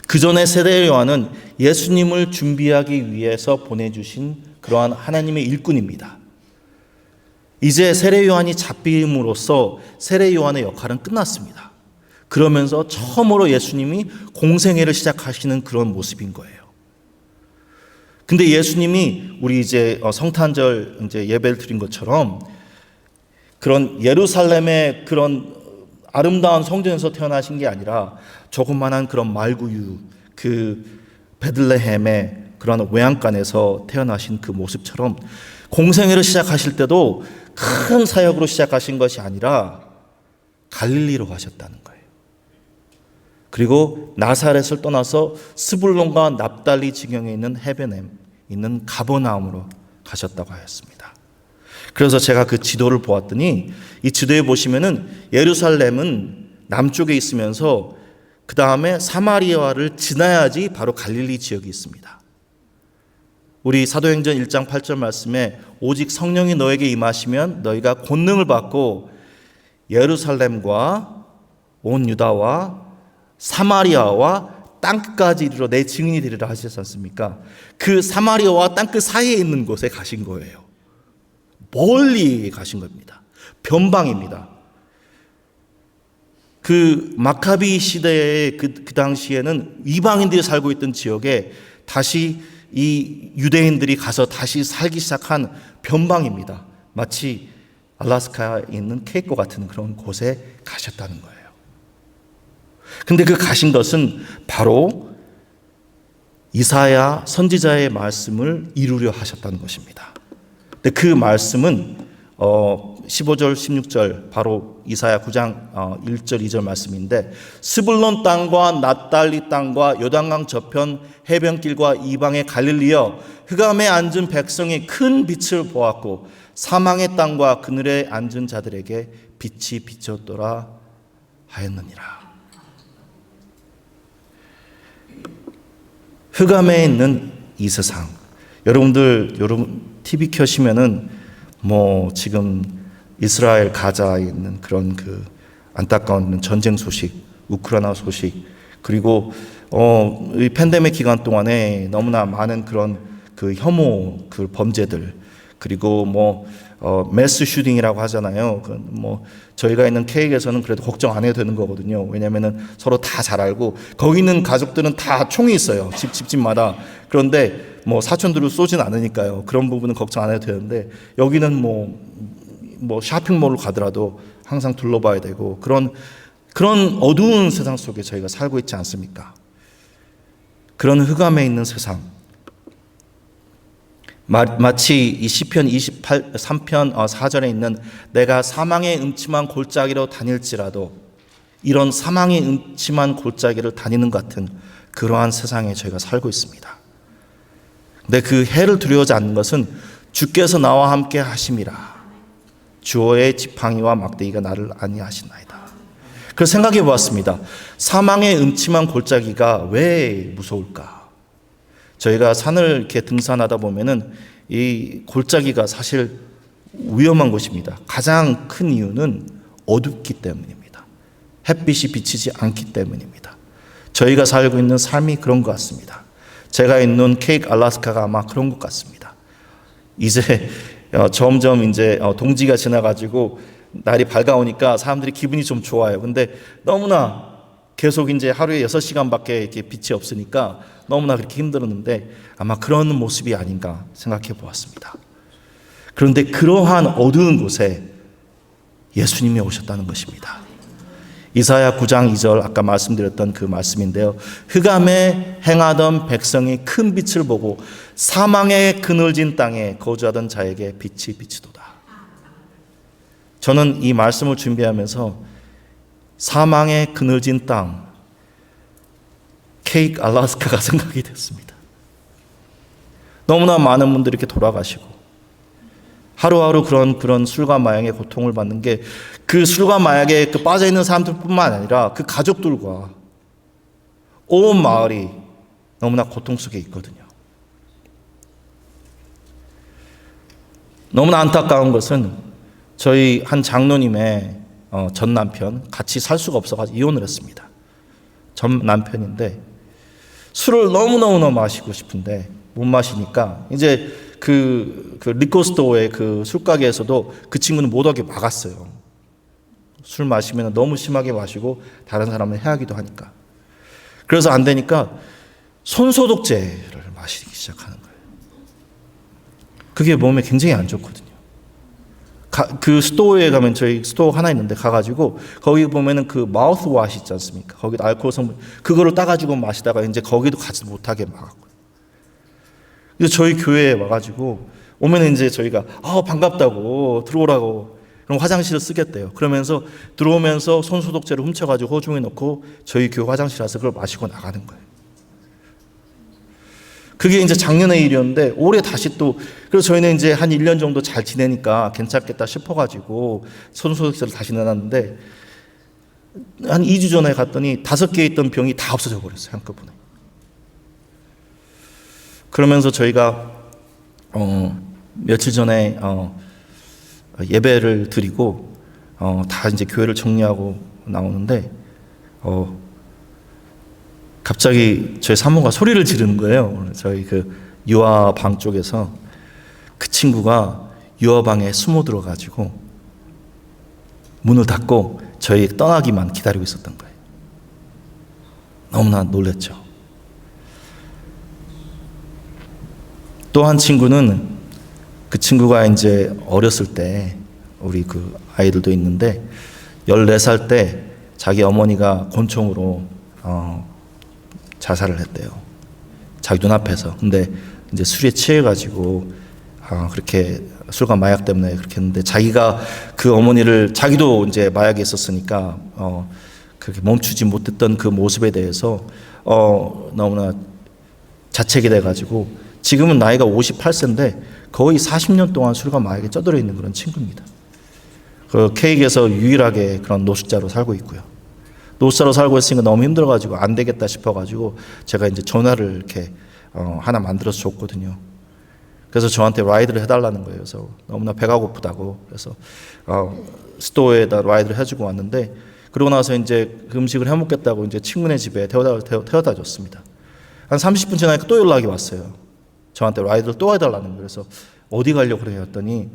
그 전에 세례 요한은 예수님을 준비하기 위해서 보내주신 그러한 하나님의 일꾼입니다. 이제 세례 요한이 잡힘으로써 세례 요한의 역할은 끝났습니다. 그러면서 처음으로 예수님이 공생애를 시작하시는 그런 모습인 거예요. 근데 예수님이 우리 이제 성탄절 이제 예배를 드린 것처럼 그런 예루살렘의 그런 아름다운 성전에서 태어나신 게 아니라 조그만한 그런 말구유 그 베들레헴의 그런 외양간에서 태어나신 그 모습처럼 공생애를 시작하실 때도 큰 사역으로 시작하신 것이 아니라 갈릴리로 가셨다는 거예요. 그리고 나사렛을 떠나서 스불론과 납달리 지경에 있는 해변에 있는 가버나움으로 가셨다고 하였습니다. 그래서 제가 그 지도를 보았더니 이 지도에 보시면은 예루살렘은 남쪽에 있으면서 그 다음에 사마리아를 지나야지 바로 갈릴리 지역이 있습니다. 우리 사도행전 1장 8절 말씀에 오직 성령이 너에게 임하시면 너희가 권능을 받고 예루살렘과 온 유다와 사마리아와 땅끝까지 이르러 내 증인이 되리라 하셨지 않습니까? 그 사마리아와 땅끝 사이에 있는 곳에 가신 거예요. 멀리 가신 겁니다. 변방입니다. 그 마카비 시대의 그 당시에는 이방인들이 살고 있던 지역에 다시 이 유대인들이 가서 다시 살기 시작한 변방입니다. 마치 알래스카에 있는 케이크 같은 그런 곳에 가셨다는 거예요. 근데 그 가신 것은 바로 이사야 선지자의 말씀을 이루려 하셨다는 것입니다. 근데 그 말씀은 15절 16절 바로 이사야 9장 1절 2절 말씀인데, 스불론 땅과 납달리 땅과 요단강 저편 해변길과 이방의 갈릴리여, 흑암에 앉은 백성이 큰 빛을 보았고 사망의 땅과 그늘에 앉은 자들에게 빛이 비쳤더라 하였느니라. 흑암에 있는 이 세상, 여러분 TV 켜시면은 뭐 지금 이스라엘 가자에 있는 그런 그 안타까운 전쟁 소식, 우크라이나 소식, 그리고 이 팬데믹 기간 동안에 너무나 많은 그런 그 혐오 그 범죄들, 그리고 뭐 매스 슈팅이라고 하잖아요. 뭐 저희가 있는 케이크에서는 그래도 걱정 안 해도 되는 거거든요. 왜냐면은 서로 다 잘 알고, 거기 있는 가족들은 다 총이 있어요. 집집마다. 그런데 뭐 사촌들을 쏘진 않으니까요. 그런 부분은 걱정 안 해도 되는데, 여기는 뭐 쇼핑몰을 가더라도 항상 둘러봐야 되고, 그런 어두운 세상 속에 저희가 살고 있지 않습니까? 그런 흑암에 있는 세상, 마치 이 시편 23편 4절에 있는 내가 사망의 음침한 골짜기로 다닐지라도, 이런 사망의 음침한 골짜기를 다니는 것 같은 그러한 세상에 저희가 살고 있습니다. 근데 그 해를 두려워하지 않는 것은 주께서 나와 함께 하심이라. 주의 지팡이와 막대기가 나를 안위하시나이다. 그래서 생각해 보았습니다. 사망의 음침한 골짜기가 왜 무서울까? 저희가 산을 이렇게 등산하다 보면은 이 골짜기가 사실 위험한 곳입니다. 가장 큰 이유는 어둡기 때문입니다. 햇빛이 비치지 않기 때문입니다. 저희가 살고 있는 삶이 그런 것 같습니다. 제가 있는 케이크 알래스카가 아마 그런 것 같습니다. 이제 점점 이제 동지가 지나가지고 날이 밝아오니까 사람들이 기분이 좀 좋아요. 근데 너무나 계속 이제 하루에 6시간밖에 이렇게 빛이 없으니까 너무나 그렇게 힘들었는데, 아마 그런 모습이 아닌가 생각해 보았습니다. 그런데 그러한 어두운 곳에 예수님이 오셨다는 것입니다. 이사야 9장 2절 아까 말씀드렸던 그 말씀인데요. 흑암에 행하던 백성이 큰 빛을 보고 사망의 그늘진 땅에 거주하던 자에게 빛이 비치도다. 저는 이 말씀을 준비하면서 사망의 그늘진 땅, 케이크 알래스카가 생각이 됐습니다. 너무나 많은 분들이 이렇게 돌아가시고 하루하루 그런 술과 마약의 고통을 받는 게, 그 술과 마약에 빠져 있는 사람들뿐만 아니라 그 가족들과 온 마을이 너무나 고통 속에 있거든요. 너무나 안타까운 것은 저희 한 장로님의 전 남편, 같이 살 수가 없어가지고 이혼을 했습니다. 전 남편인데 술을 너무너무 마시고 싶은데 못 마시니까 이제 그 리코스토어의 그 술가게에서도 그 친구는 못 오게 막았어요. 술 마시면 너무 심하게 마시고 다른 사람을 해하기도 하니까. 그래서 안 되니까 손소독제를 마시기 시작하는 거예요. 그게 몸에 굉장히 안 좋거든요. 그 스토어에 가면, 저희 스토어 하나 있는데 가가지고 거기 보면은 그 마우스워시 있지 않습니까? 거기도 알코올 성분, 그거를 따가지고 마시다가 이제 거기도 가지 못하게 막았고요. 그래서 저희 교회에 와가지고 오면 이제 저희가 반갑다고 들어오라고, 그럼 화장실을 쓰겠대요. 그러면서 들어오면서 손소독제를 훔쳐가지고 호중에 넣고 저희 교회 화장실 와서 그걸 마시고 나가는 거예요. 그게 이제 작년의 일이었는데 올해 다시 또, 그래서 저희는 이제 한 1년 정도 잘 지내니까 괜찮겠다 싶어가지고 손소독제를 다시 내놨는데, 한 2주 전에 갔더니 5개 있던 병이 다 없어져 버렸어요, 한꺼번에. 그러면서 저희가 며칠 전에 예배를 드리고 다 이제 교회를 정리하고 나오는데 갑자기 저희 사모가 소리를 지르는 거예요. 저희 그 유아방 쪽에서 그 친구가 유아방에 숨어 들어가지고 문을 닫고 저희 떠나기만 기다리고 있었던 거예요. 너무나 놀랬죠. 또 한 친구는 그 친구가 이제 어렸을 때 우리 그 아이들도 있는데 14살 때 자기 어머니가 권총으로 자살을 했대요. 자기 눈앞에서. 근데 이제 술에 취해가지고 그렇게 술과 마약 때문에 그렇게 했는데 자기가 그 어머니를 자기도 이제 마약에 있었으니까 그렇게 멈추지 못했던 그 모습에 대해서 너무나 자책이 돼가지고 지금은 나이가 58세인데 거의 40년 동안 술과 마약에 쩌들어 있는 그런 친구입니다. 그 케이크에서 유일하게 그런 노숙자로 살고 있고요. 노숙자로 살고 있으니까 너무 힘들어가지고 안 되겠다 싶어가지고 제가 이제 전화를 이렇게 하나 만들어서 줬거든요. 그래서 저한테 라이드를 해달라는 거예요. 그래서 너무나 배가 고프다고 그래서 스토어에다 라이드를 해주고 왔는데 그러고 나서 이제 그 음식을 해먹겠다고 이제 친구네 집에 태워다 줬습니다. 한 30분 지나니까 또 연락이 왔어요. 저한테 라이드를 또 해달라는 거예요. 그래서 어디 가려고 그래요 했더니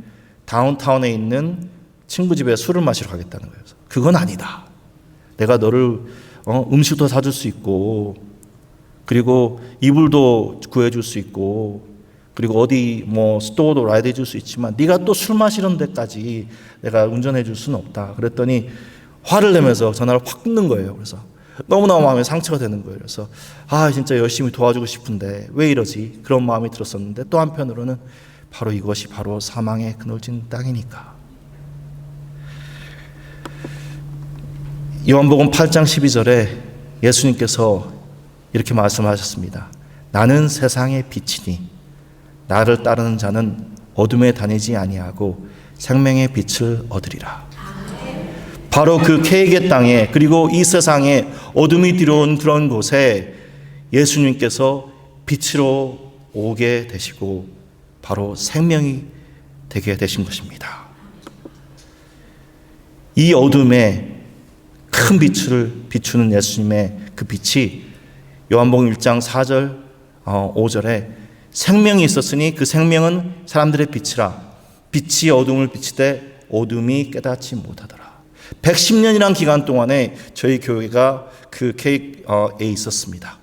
다운타운에 있는 친구 집에 술을 마시러 가겠다는 거예요. 그래서 그건 아니다. 내가 너를 음식도 사줄 수 있고 그리고 이불도 구해줄 수 있고 그리고 어디 뭐 스토어도 라이드 해줄 수 있지만 네가 또 술 마시는 데까지 내가 운전해 줄 수는 없다. 그랬더니 화를 내면서 전화를 확 끊는 거예요. 그래서 너무나 마음에 상처가 되는 거예요. 그래서 진짜 열심히 도와주고 싶은데 왜 이러지? 그런 마음이 들었었는데 또 한편으로는 바로 이것이 바로 사망의 그늘진 땅이니까. 요한복음 8장 12절에 예수님께서 이렇게 말씀하셨습니다. 나는 세상의 빛이니 나를 따르는 자는 어둠에 다니지 아니하고 생명의 빛을 얻으리라. 바로 그 케이크의 땅에 그리고 이 세상에 어둠이 들어온 그런 곳에 예수님께서 빛으로 오게 되시고 바로 생명이 되게 되신 것입니다. 이 어둠에 큰 빛을 비추는 예수님의 그 빛이 요한복음 1장 4절 5절에 생명이 있었으니 그 생명은 사람들의 빛이라 빛이 어둠을 비치되 어둠이 깨닫지 못하더라. 110년이란 기간 동안에 저희 교회가 그 케이크에 있었습니다.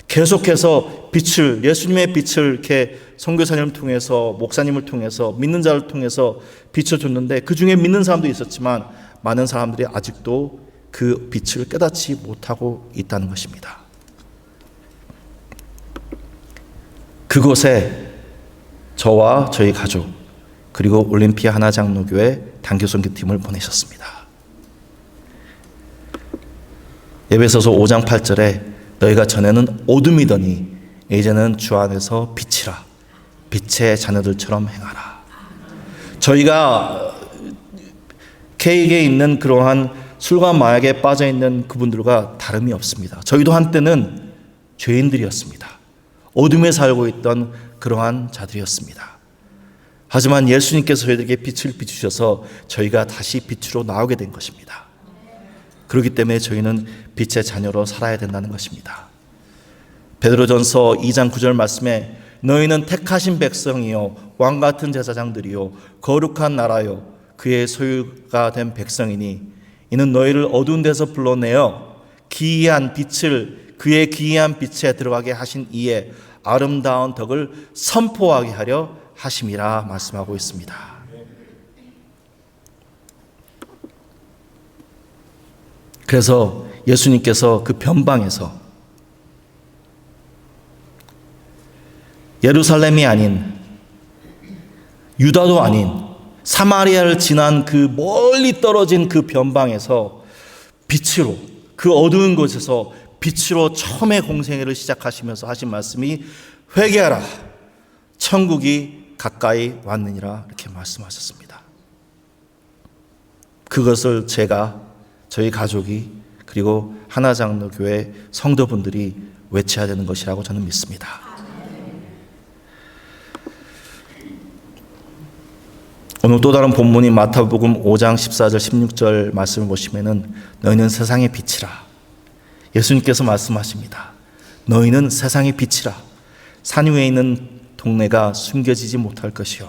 계속해서 빛을 예수님의 빛을 이렇게 선교사님을 통해서 목사님을 통해서 믿는 자를 통해서 비춰줬는데 그 중에 믿는 사람도 있었지만 많은 사람들이 아직도 그 빛을 깨닫지 못하고 있다는 것입니다. 그곳에 저와 저희 가족 그리고 올림피아 하나장로교회 단교선교팀을 보내셨습니다. 에베소서 5장 8절에 너희가 전에는 어둠이더니 이제는 주 안에서 빛이라 빛의 자녀들처럼 행하라. 저희가 케이크에 있는 그러한 술과 마약에 빠져 있는 그분들과 다름이 없습니다. 저희도 한때는 죄인들이었습니다. 어둠에 살고 있던 그러한 자들이었습니다. 하지만 예수님께서 저희들에게 빛을 비추셔서 저희가 다시 빛으로 나오게 된 것입니다. 그렇기 때문에 저희는 빛의 자녀로 살아야 된다는 것입니다. 베드로전서 2장 9절 말씀에 너희는 택하신 백성이요 왕같은 제사장들이요 거룩한 나라요 그의 소유가 된 백성이니 이는 너희를 어두운 데서 불러내어 기이한 빛을 그의 기이한 빛에 들어가게 하신 이의 아름다운 덕을 선포하게 하려 하심이라 말씀하고 있습니다. 그래서 예수님께서 그 변방에서 예루살렘이 아닌 유다도 아닌 사마리아를 지난 그 멀리 떨어진 그 변방에서 빛으로 그 어두운 곳에서 빛으로 처음에 공생애를 시작하시면서 하신 말씀이 회개하라 천국이 가까이 왔느니라 이렇게 말씀하셨습니다. 그것을 제가 저희 가족이 그리고 하나장로교회 성도분들이 외쳐야 되는 것이라고 저는 믿습니다. 오늘 또 다른 본문인 마태복음 5장 14절 16절 말씀을 보시면은 너희는 세상의 빛이라 예수님께서 말씀하십니다. 너희는 세상의 빛이라 산 위에 있는 동네가 숨겨지지 못할 것이요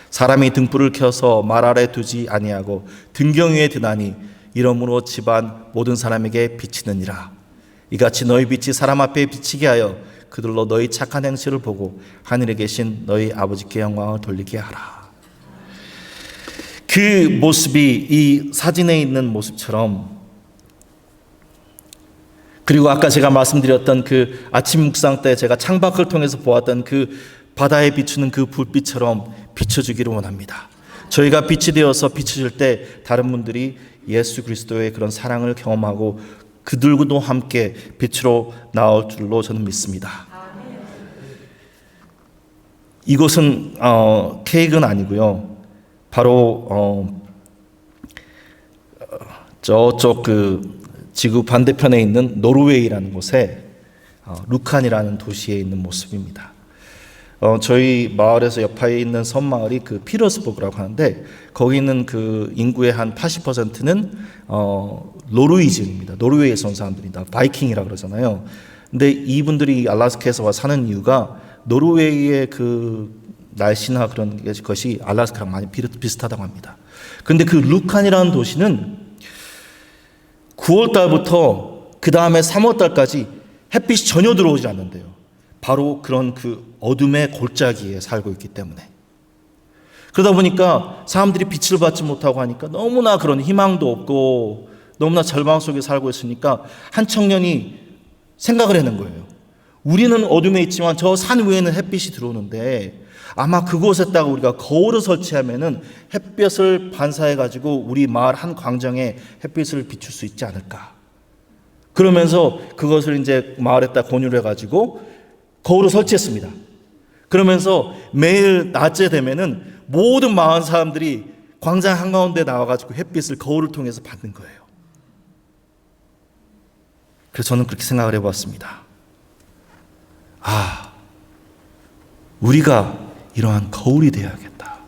사람이 등불을 켜서 말 아래 두지 아니하고 등경 위에 드나니 이러므로 집안 모든 사람에게 비치느니라. 이같이 너희 빛이 사람 앞에 비치게 하여 그들로 너희 착한 행실을 보고 하늘에 계신 너희 아버지께 영광을 돌리게 하라. 그 모습이 이 사진에 있는 모습처럼, 그리고 아까 제가 말씀드렸던 그 아침 묵상 때 제가 창밖을 통해서 보았던 그 바다에 비추는 그 불빛처럼 비춰주기를 원합니다. 저희가 빛이 되어서 비춰질 때 다른 분들이 예수 그리스도의 그런 사랑을 경험하고 그들과도 함께 빛으로 나올 줄로 저는 믿습니다. 이곳은 케이크는 아니고요. 바로 저쪽 그 지구 반대편에 있는 노르웨이라는 곳에 루칸이라는 도시에 있는 모습입니다. 저희 마을에서 옆에 있는 섬 마을이 그 피터스버그라고 하는데, 거기 있는 그 인구의 한 80%는 노르웨이인입니다. 것에서 온 사람들이다. 바이킹이라 그러잖아요. 근데 이분들이 알래스카에서 와 사는 이유가 노르웨이의 그 날씨나 그런 것이 알래스카랑 많이 비슷하다고 합니다. 근데 그 루칸이라는 도시는 9월 달부터 그 다음에 3월 달까지 햇빛이 전혀 들어오지 않는데요. 바로 그런 그 어둠의 골짜기에 살고 있기 때문에. 그러다 보니까 사람들이 빛을 받지 못하고 하니까 너무나 그런 희망도 없고 너무나 절망 속에 살고 있으니까 한 청년이 생각을 해낸 거예요. 우리는 어둠에 있지만 저 산 위에는 햇빛이 들어오는데 아마 그곳에다가 우리가 거울을 설치하면은 햇볕을 반사해가지고 우리 마을 한 광장에 햇빛을 비출 수 있지 않을까. 그러면서 그것을 이제 마을에다 권유를 해가지고 거울을 설치했습니다. 그러면서 매일 낮에 되면은 모든 마을 사람들이 광장 한가운데 나와가지고 햇빛을 거울을 통해서 받는 거예요. 그래서 저는 그렇게 생각을 해보았습니다. 우리가 이러한 거울이 되어야겠다.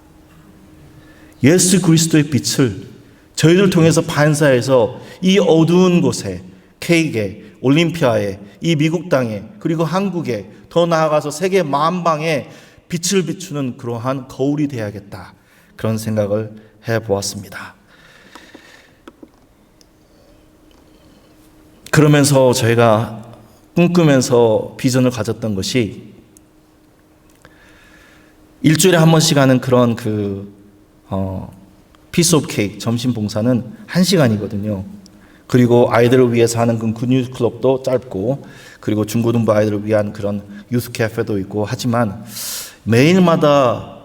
예수 그리스도의 빛을 저희들 통해서 반사해서 이 어두운 곳에, 케이크에, 올림피아에, 이 미국 땅에, 그리고 한국에, 더 나아가서 세계 만방에 빛을 비추는 그러한 거울이 되어야겠다. 그런 생각을 해보았습니다. 그러면서 저희가 꿈꾸면서 비전을 가졌던 것이 일주일에 한 번씩 하는 그런 피스 오브 케이크 점심 봉사는 1시간이거든요. 그리고 아이들을 위해서 하는 그 굿뉴스 클럽도 짧고, 그리고 중고등부 아이들을 위한 그런 유스 카페도 있고 하지만 매일마다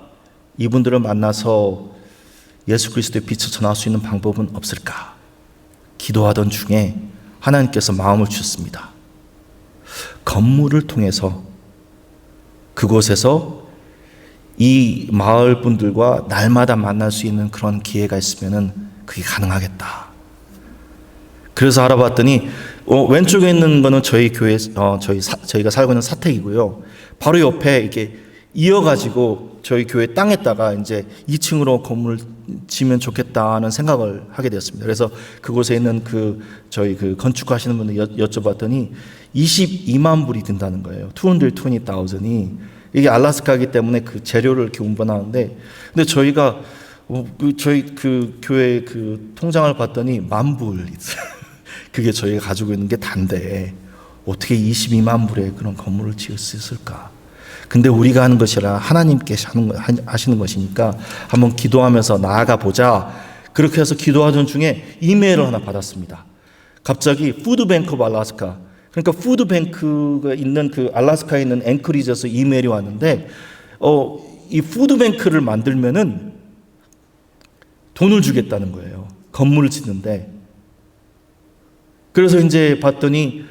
이분들을 만나서 예수 그리스도의 빛을 전할 수 있는 방법은 없을까? 기도하던 중에 하나님께서 마음을 주셨습니다. 건물을 통해서 그곳에서 이 마을 분들과 날마다 만날 수 있는 그런 기회가 있으면은 그게 가능하겠다. 그래서 알아봤더니 왼쪽에 있는 거는 저희 교회 저희가 살고 있는 사택이고요. 바로 옆에 이렇게 이어가지고 저희 교회 땅에다가 이제 2층으로 건물을 지으면 좋겠다는 생각을 하게 되었습니다. 그래서 그곳에 있는 저희 건축하시는 분들 여쭤봤더니 22만 불이 든다는 거예요. 220,000이. 이게 알래스카이기 때문에 그 재료를 이렇게 운반하는데, 근데 저희가 저희 교회 통장을 봤더니 10,000불 그게 저희가 가지고 있는 게 단데 어떻게 22만 불의 그런 건물을 지을 수 있을까? 근데 우리가 하는 것이 아니라 하나님께서 하시는 것이니까 한번 기도하면서 나아가 보자. 그렇게 해서 기도하던 중에 이메일을 하나 받았습니다. 갑자기 푸드뱅크 오브 알래스카, 그러니까 푸드뱅크가 있는 그 알래스카에 있는 앵커리지에서 이메일이 왔는데 이 푸드뱅크를 만들면은 돈을 주겠다는 거예요. 건물을 짓는데. 그래서 이제 봤더니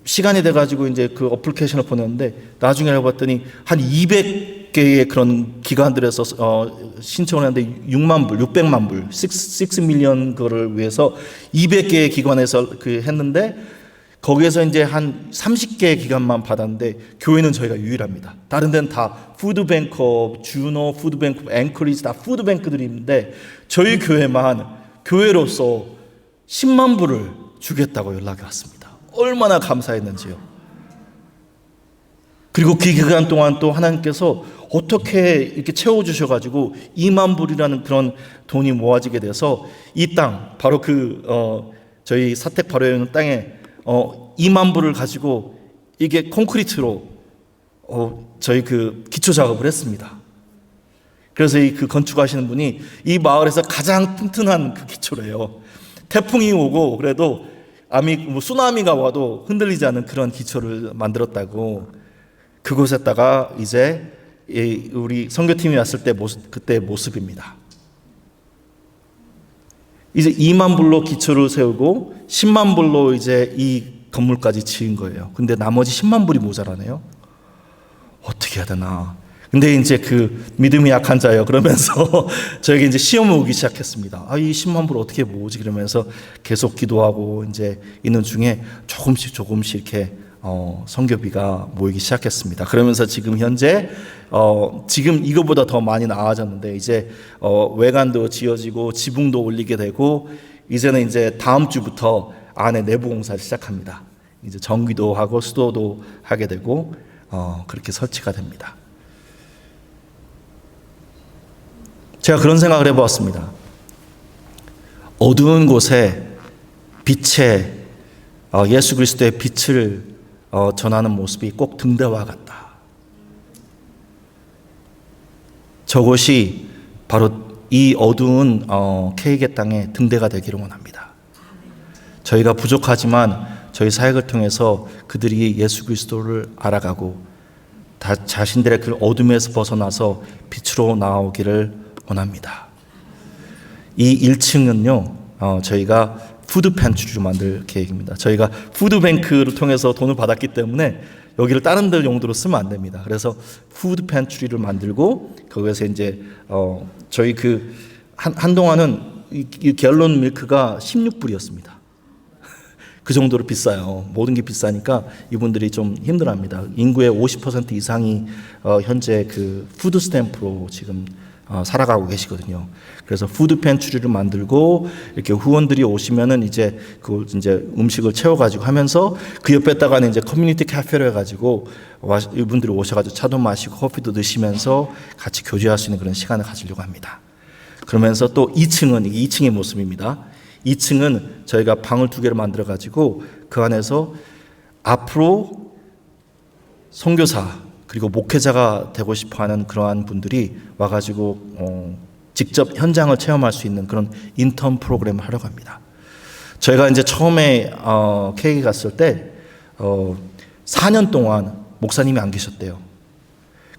시간이 돼가지고 이제 그 어플리케이션을 보냈는데, 나중에 알아봤더니 한 200개의 그런 기관들에서 신청을 했는데 6만 불, 600만 불, 6 밀리언 그거를 위해서 200개의 기관에서 했는데, 거기에서 이제 한 30개의 기관만 받았는데 교회는 저희가 유일합니다. 다른 데는 다 푸드뱅크, 주노, 푸드뱅크, 앵커리지 다 푸드뱅크들이 있는데 저희 교회만 교회로서 10만 불을 주겠다고 연락이 왔습니다. 얼마나 감사했는지요. 그리고 그 기간 동안 또 하나님께서 어떻게 이렇게 채워주셔가지고 2만 불이라는 그런 돈이 모아지게 돼서 이 땅, 바로 저희 사택 바로 있는 땅에 2만 불을 가지고 이게 콘크리트로 저희 그 기초 작업을 했습니다. 그래서 그 건축하시는 분이 이 마을에서 가장 튼튼한 그 기초래요. 태풍이 오고 그래도 쓰나미가 와도 흔들리지 않는 그런 기초를 만들었다고. 그곳에다가 이제 우리 선교팀이 왔을 때 그때 모습입니다. 이제 2만 불로 기초를 세우고 10만 불로 이제 이 건물까지 지은 거예요. 근데 나머지 10만 불이 모자라네요. 어떻게 해야 되나? 근데 이제 그 믿음이 약한 자요. 그러면서 저에게 이제 시험을 오기 시작했습니다. 이 10만 불 어떻게 모으지? 그러면서 계속 기도하고 이제 있는 중에 조금씩 이렇게 선교비가 모이기 시작했습니다. 그러면서 지금 현재 지금 이거보다 더 많이 나아졌는데 이제 외관도 지어지고 지붕도 올리게 되고 이제는 이제 다음 주부터 안에 내부 공사를 시작합니다. 이제 전기도 하고 수도도 하게 되고 그렇게 설치가 됩니다. 제가 그런 생각을 해보았습니다. 어두운 곳에 빛의 예수 그리스도의 빛을 전하는 모습이 꼭 등대와 같다. 저것이 바로 이 어두운 K의 땅의 등대가 되기를 원합니다. 저희가 부족하지만 저희 사역을 통해서 그들이 예수 그리스도를 알아가고 자신들의 그 어둠에서 벗어나서 빛으로 나오기를 원합니다. 이 1층은요, 저희가 푸드 팬트리를 만들 계획입니다. 저희가 푸드뱅크를 통해서 돈을 받았기 때문에 여기를 다른 데 용도로 쓰면 안 됩니다. 그래서 푸드 팬트리를 만들고 거기에서 이제 저희 한동안은 이 갤런 밀크가 16불이었습니다. 그 정도로 비싸요. 모든 게 비싸니까 이분들이 좀 힘들어합니다. 인구의 50% 이상이 현재 그 푸드 스탬프로 지금 살아가고 계시거든요. 그래서 푸드 팬트리를 만들고 이렇게 후원들이 오시면은 이제 그 이제 음식을 채워가지고 하면서 그 옆에다가는 이제 커뮤니티 카페로 해가지고 이분들이 오셔가지고 차도 마시고 커피도 드시면서 같이 교제할 수 있는 그런 시간을 가지려고 합니다. 그러면서 또 2층은 이게 2층의 모습입니다. 2층은 저희가 방을 2개를 만들어 가지고 그 안에서 앞으로 선교사 그리고 목회자가 되고 싶어하는 그러한 분들이 와가지고 직접 현장을 체험할 수 있는 그런 인턴 프로그램을 하려고 합니다. 저희가 이제 처음에 K에 갔을 때 4년 동안 목사님이 안 계셨대요.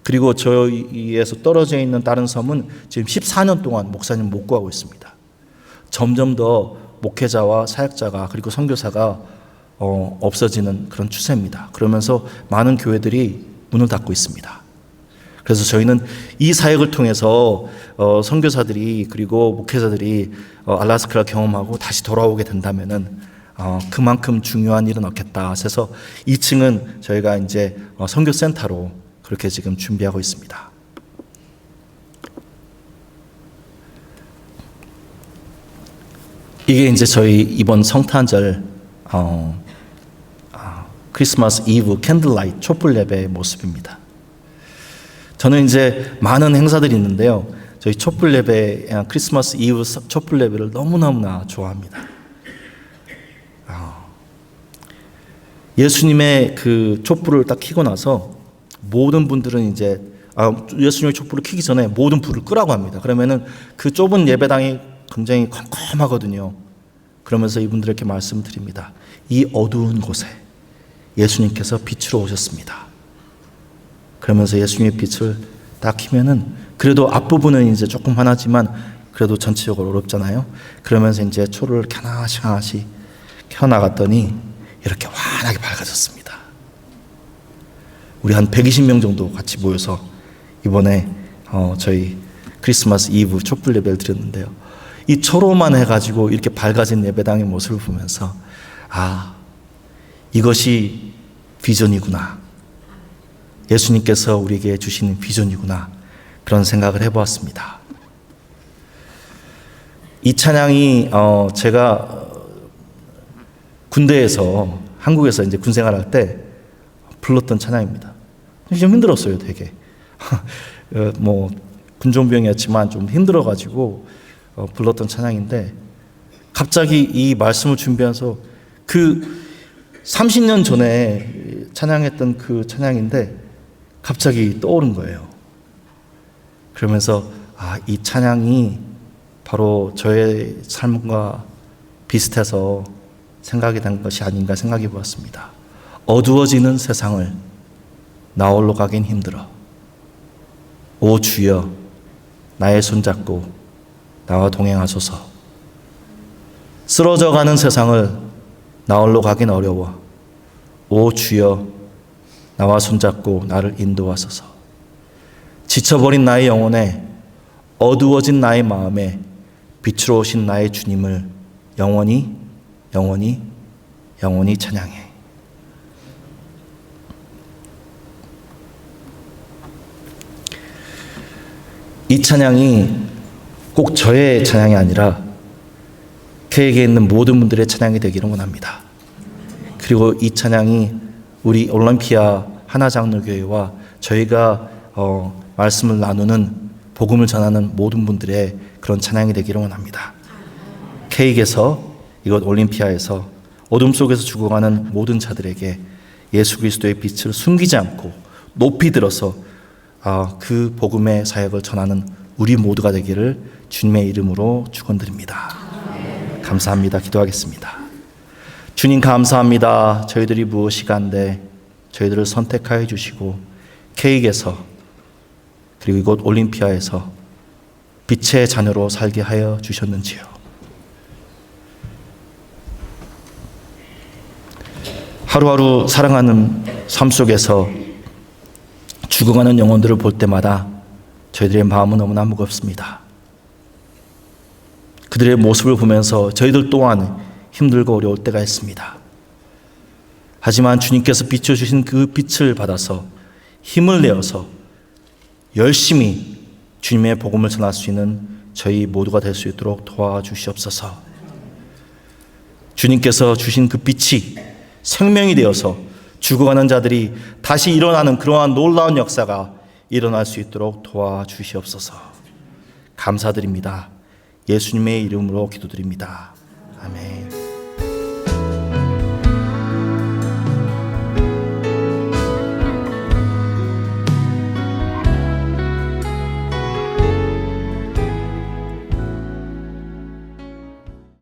그리고 저희에서 떨어져 있는 다른 섬은 지금 14년 동안 목사님 못 구하고 있습니다. 점점 더 목회자와 사역자가 그리고 선교사가 없어지는 그런 추세입니다. 그러면서 많은 교회들이 문을 닫고 있습니다. 그래서 저희는 이 사역을 통해서 선교사들이 그리고 목회자들이 알라스카를 경험하고 다시 돌아오게 된다면은 그만큼 중요한 일은 없겠다. 그래서 2층은 저희가 이제 선교센터로 그렇게 지금 준비하고 있습니다. 이게 이제 저희 이번 성탄절 크리스마스 이브 캔들라이트 촛불 예배의 모습입니다. 저는 이제 많은 행사들이 있는데요. 저희 촛불 예배, 크리스마스 이브 촛불 예배를 너무너무나 좋아합니다. 예수님의 그 촛불을 딱 켜고 나서 모든 분들은 이제 예수님의 촛불을 켜기 전에 모든 불을 끄라고 합니다. 그러면은 그 좁은 예배당이 굉장히 컴컴하거든요. 그러면서 이분들에게 말씀을 드립니다. 이 어두운 곳에 예수님께서 빛으로 오셨습니다. 그러면서 예수님의 빛을 딱 켜면은 그래도 앞부분은 이제 조금 환하지만 그래도 전체적으로 어렵잖아요. 그러면서 이제 초를 하나씩 켜나갔더니 이렇게 환하게 밝아졌습니다. 우리 한 120명 정도 같이 모여서 이번에 저희 크리스마스 이브 촛불 예배를 드렸는데요. 이 초로만 해가지고 이렇게 밝아진 예배당의 모습을 보면서 이것이 비전이구나. 예수님께서 우리에게 주시는 비전이구나. 그런 생각을 해보았습니다. 이 찬양이 제가 군대에서 한국에서 이제 군 생활할 때 불렀던 찬양입니다. 좀 힘들었어요, 되게. 뭐 군종병이었지만 좀 힘들어가지고 불렀던 찬양인데 갑자기 이 말씀을 준비해서 그 30년 전에 찬양했던 그 찬양인데 갑자기 떠오른 거예요. 그러면서 이 찬양이 바로 저의 삶과 비슷해서 생각이 된 것이 아닌가 생각해 보았습니다. 어두워지는 세상을 나 홀로 가긴 힘들어. 오 주여 나의 손잡고 나와 동행하소서. 쓰러져가는 세상을 나 홀로 가긴 어려워. 오 주여 나와 손잡고 나를 인도하소서. 지쳐버린 나의 영혼에 어두워진 나의 마음에 빛으로 오신 나의 주님을 영원히 영원히 영원히 찬양해. 이 찬양이 꼭 저의 찬양이 아니라 K에게 있는 모든 분들의 찬양이 되기를 원합니다. 그리고 이 찬양이 우리 올림피아 하나장로교회와 저희가 말씀을 나누는 복음을 전하는 모든 분들의 그런 찬양이 되기를 원합니다. K에게서 이곳 올림피아에서 어둠 속에서 죽어가는 모든 자들에게 예수 그리스도의 빛을 숨기지 않고 높이 들어서 그 복음의 사역을 전하는 우리 모두가 되기를 주님의 이름으로 축원드립니다. 감사합니다. 기도하겠습니다. 주님 감사합니다. 저희들이 무엇이 간데 저희들을 선택하여 주시고 K에게서 그리고 이곳 올림피아에서 빛의 자녀로 살게 하여 주셨는지요. 하루하루 살아가는 삶 속에서 죽어가는 영혼들을 볼 때마다 저희들의 마음은 너무나 무겁습니다. 그들의 모습을 보면서 저희들 또한 힘들고 어려울 때가 있습니다. 하지만 주님께서 비춰주신 그 빛을 받아서 힘을 내어서 열심히 주님의 복음을 전할 수 있는 저희 모두가 될 수 있도록 도와주시옵소서. 주님께서 주신 그 빛이 생명이 되어서 죽어가는 자들이 다시 일어나는 그러한 놀라운 역사가 일어날 수 있도록 도와주시옵소서. 감사드립니다. 예수님의 이름으로 기도드립니다. 아멘.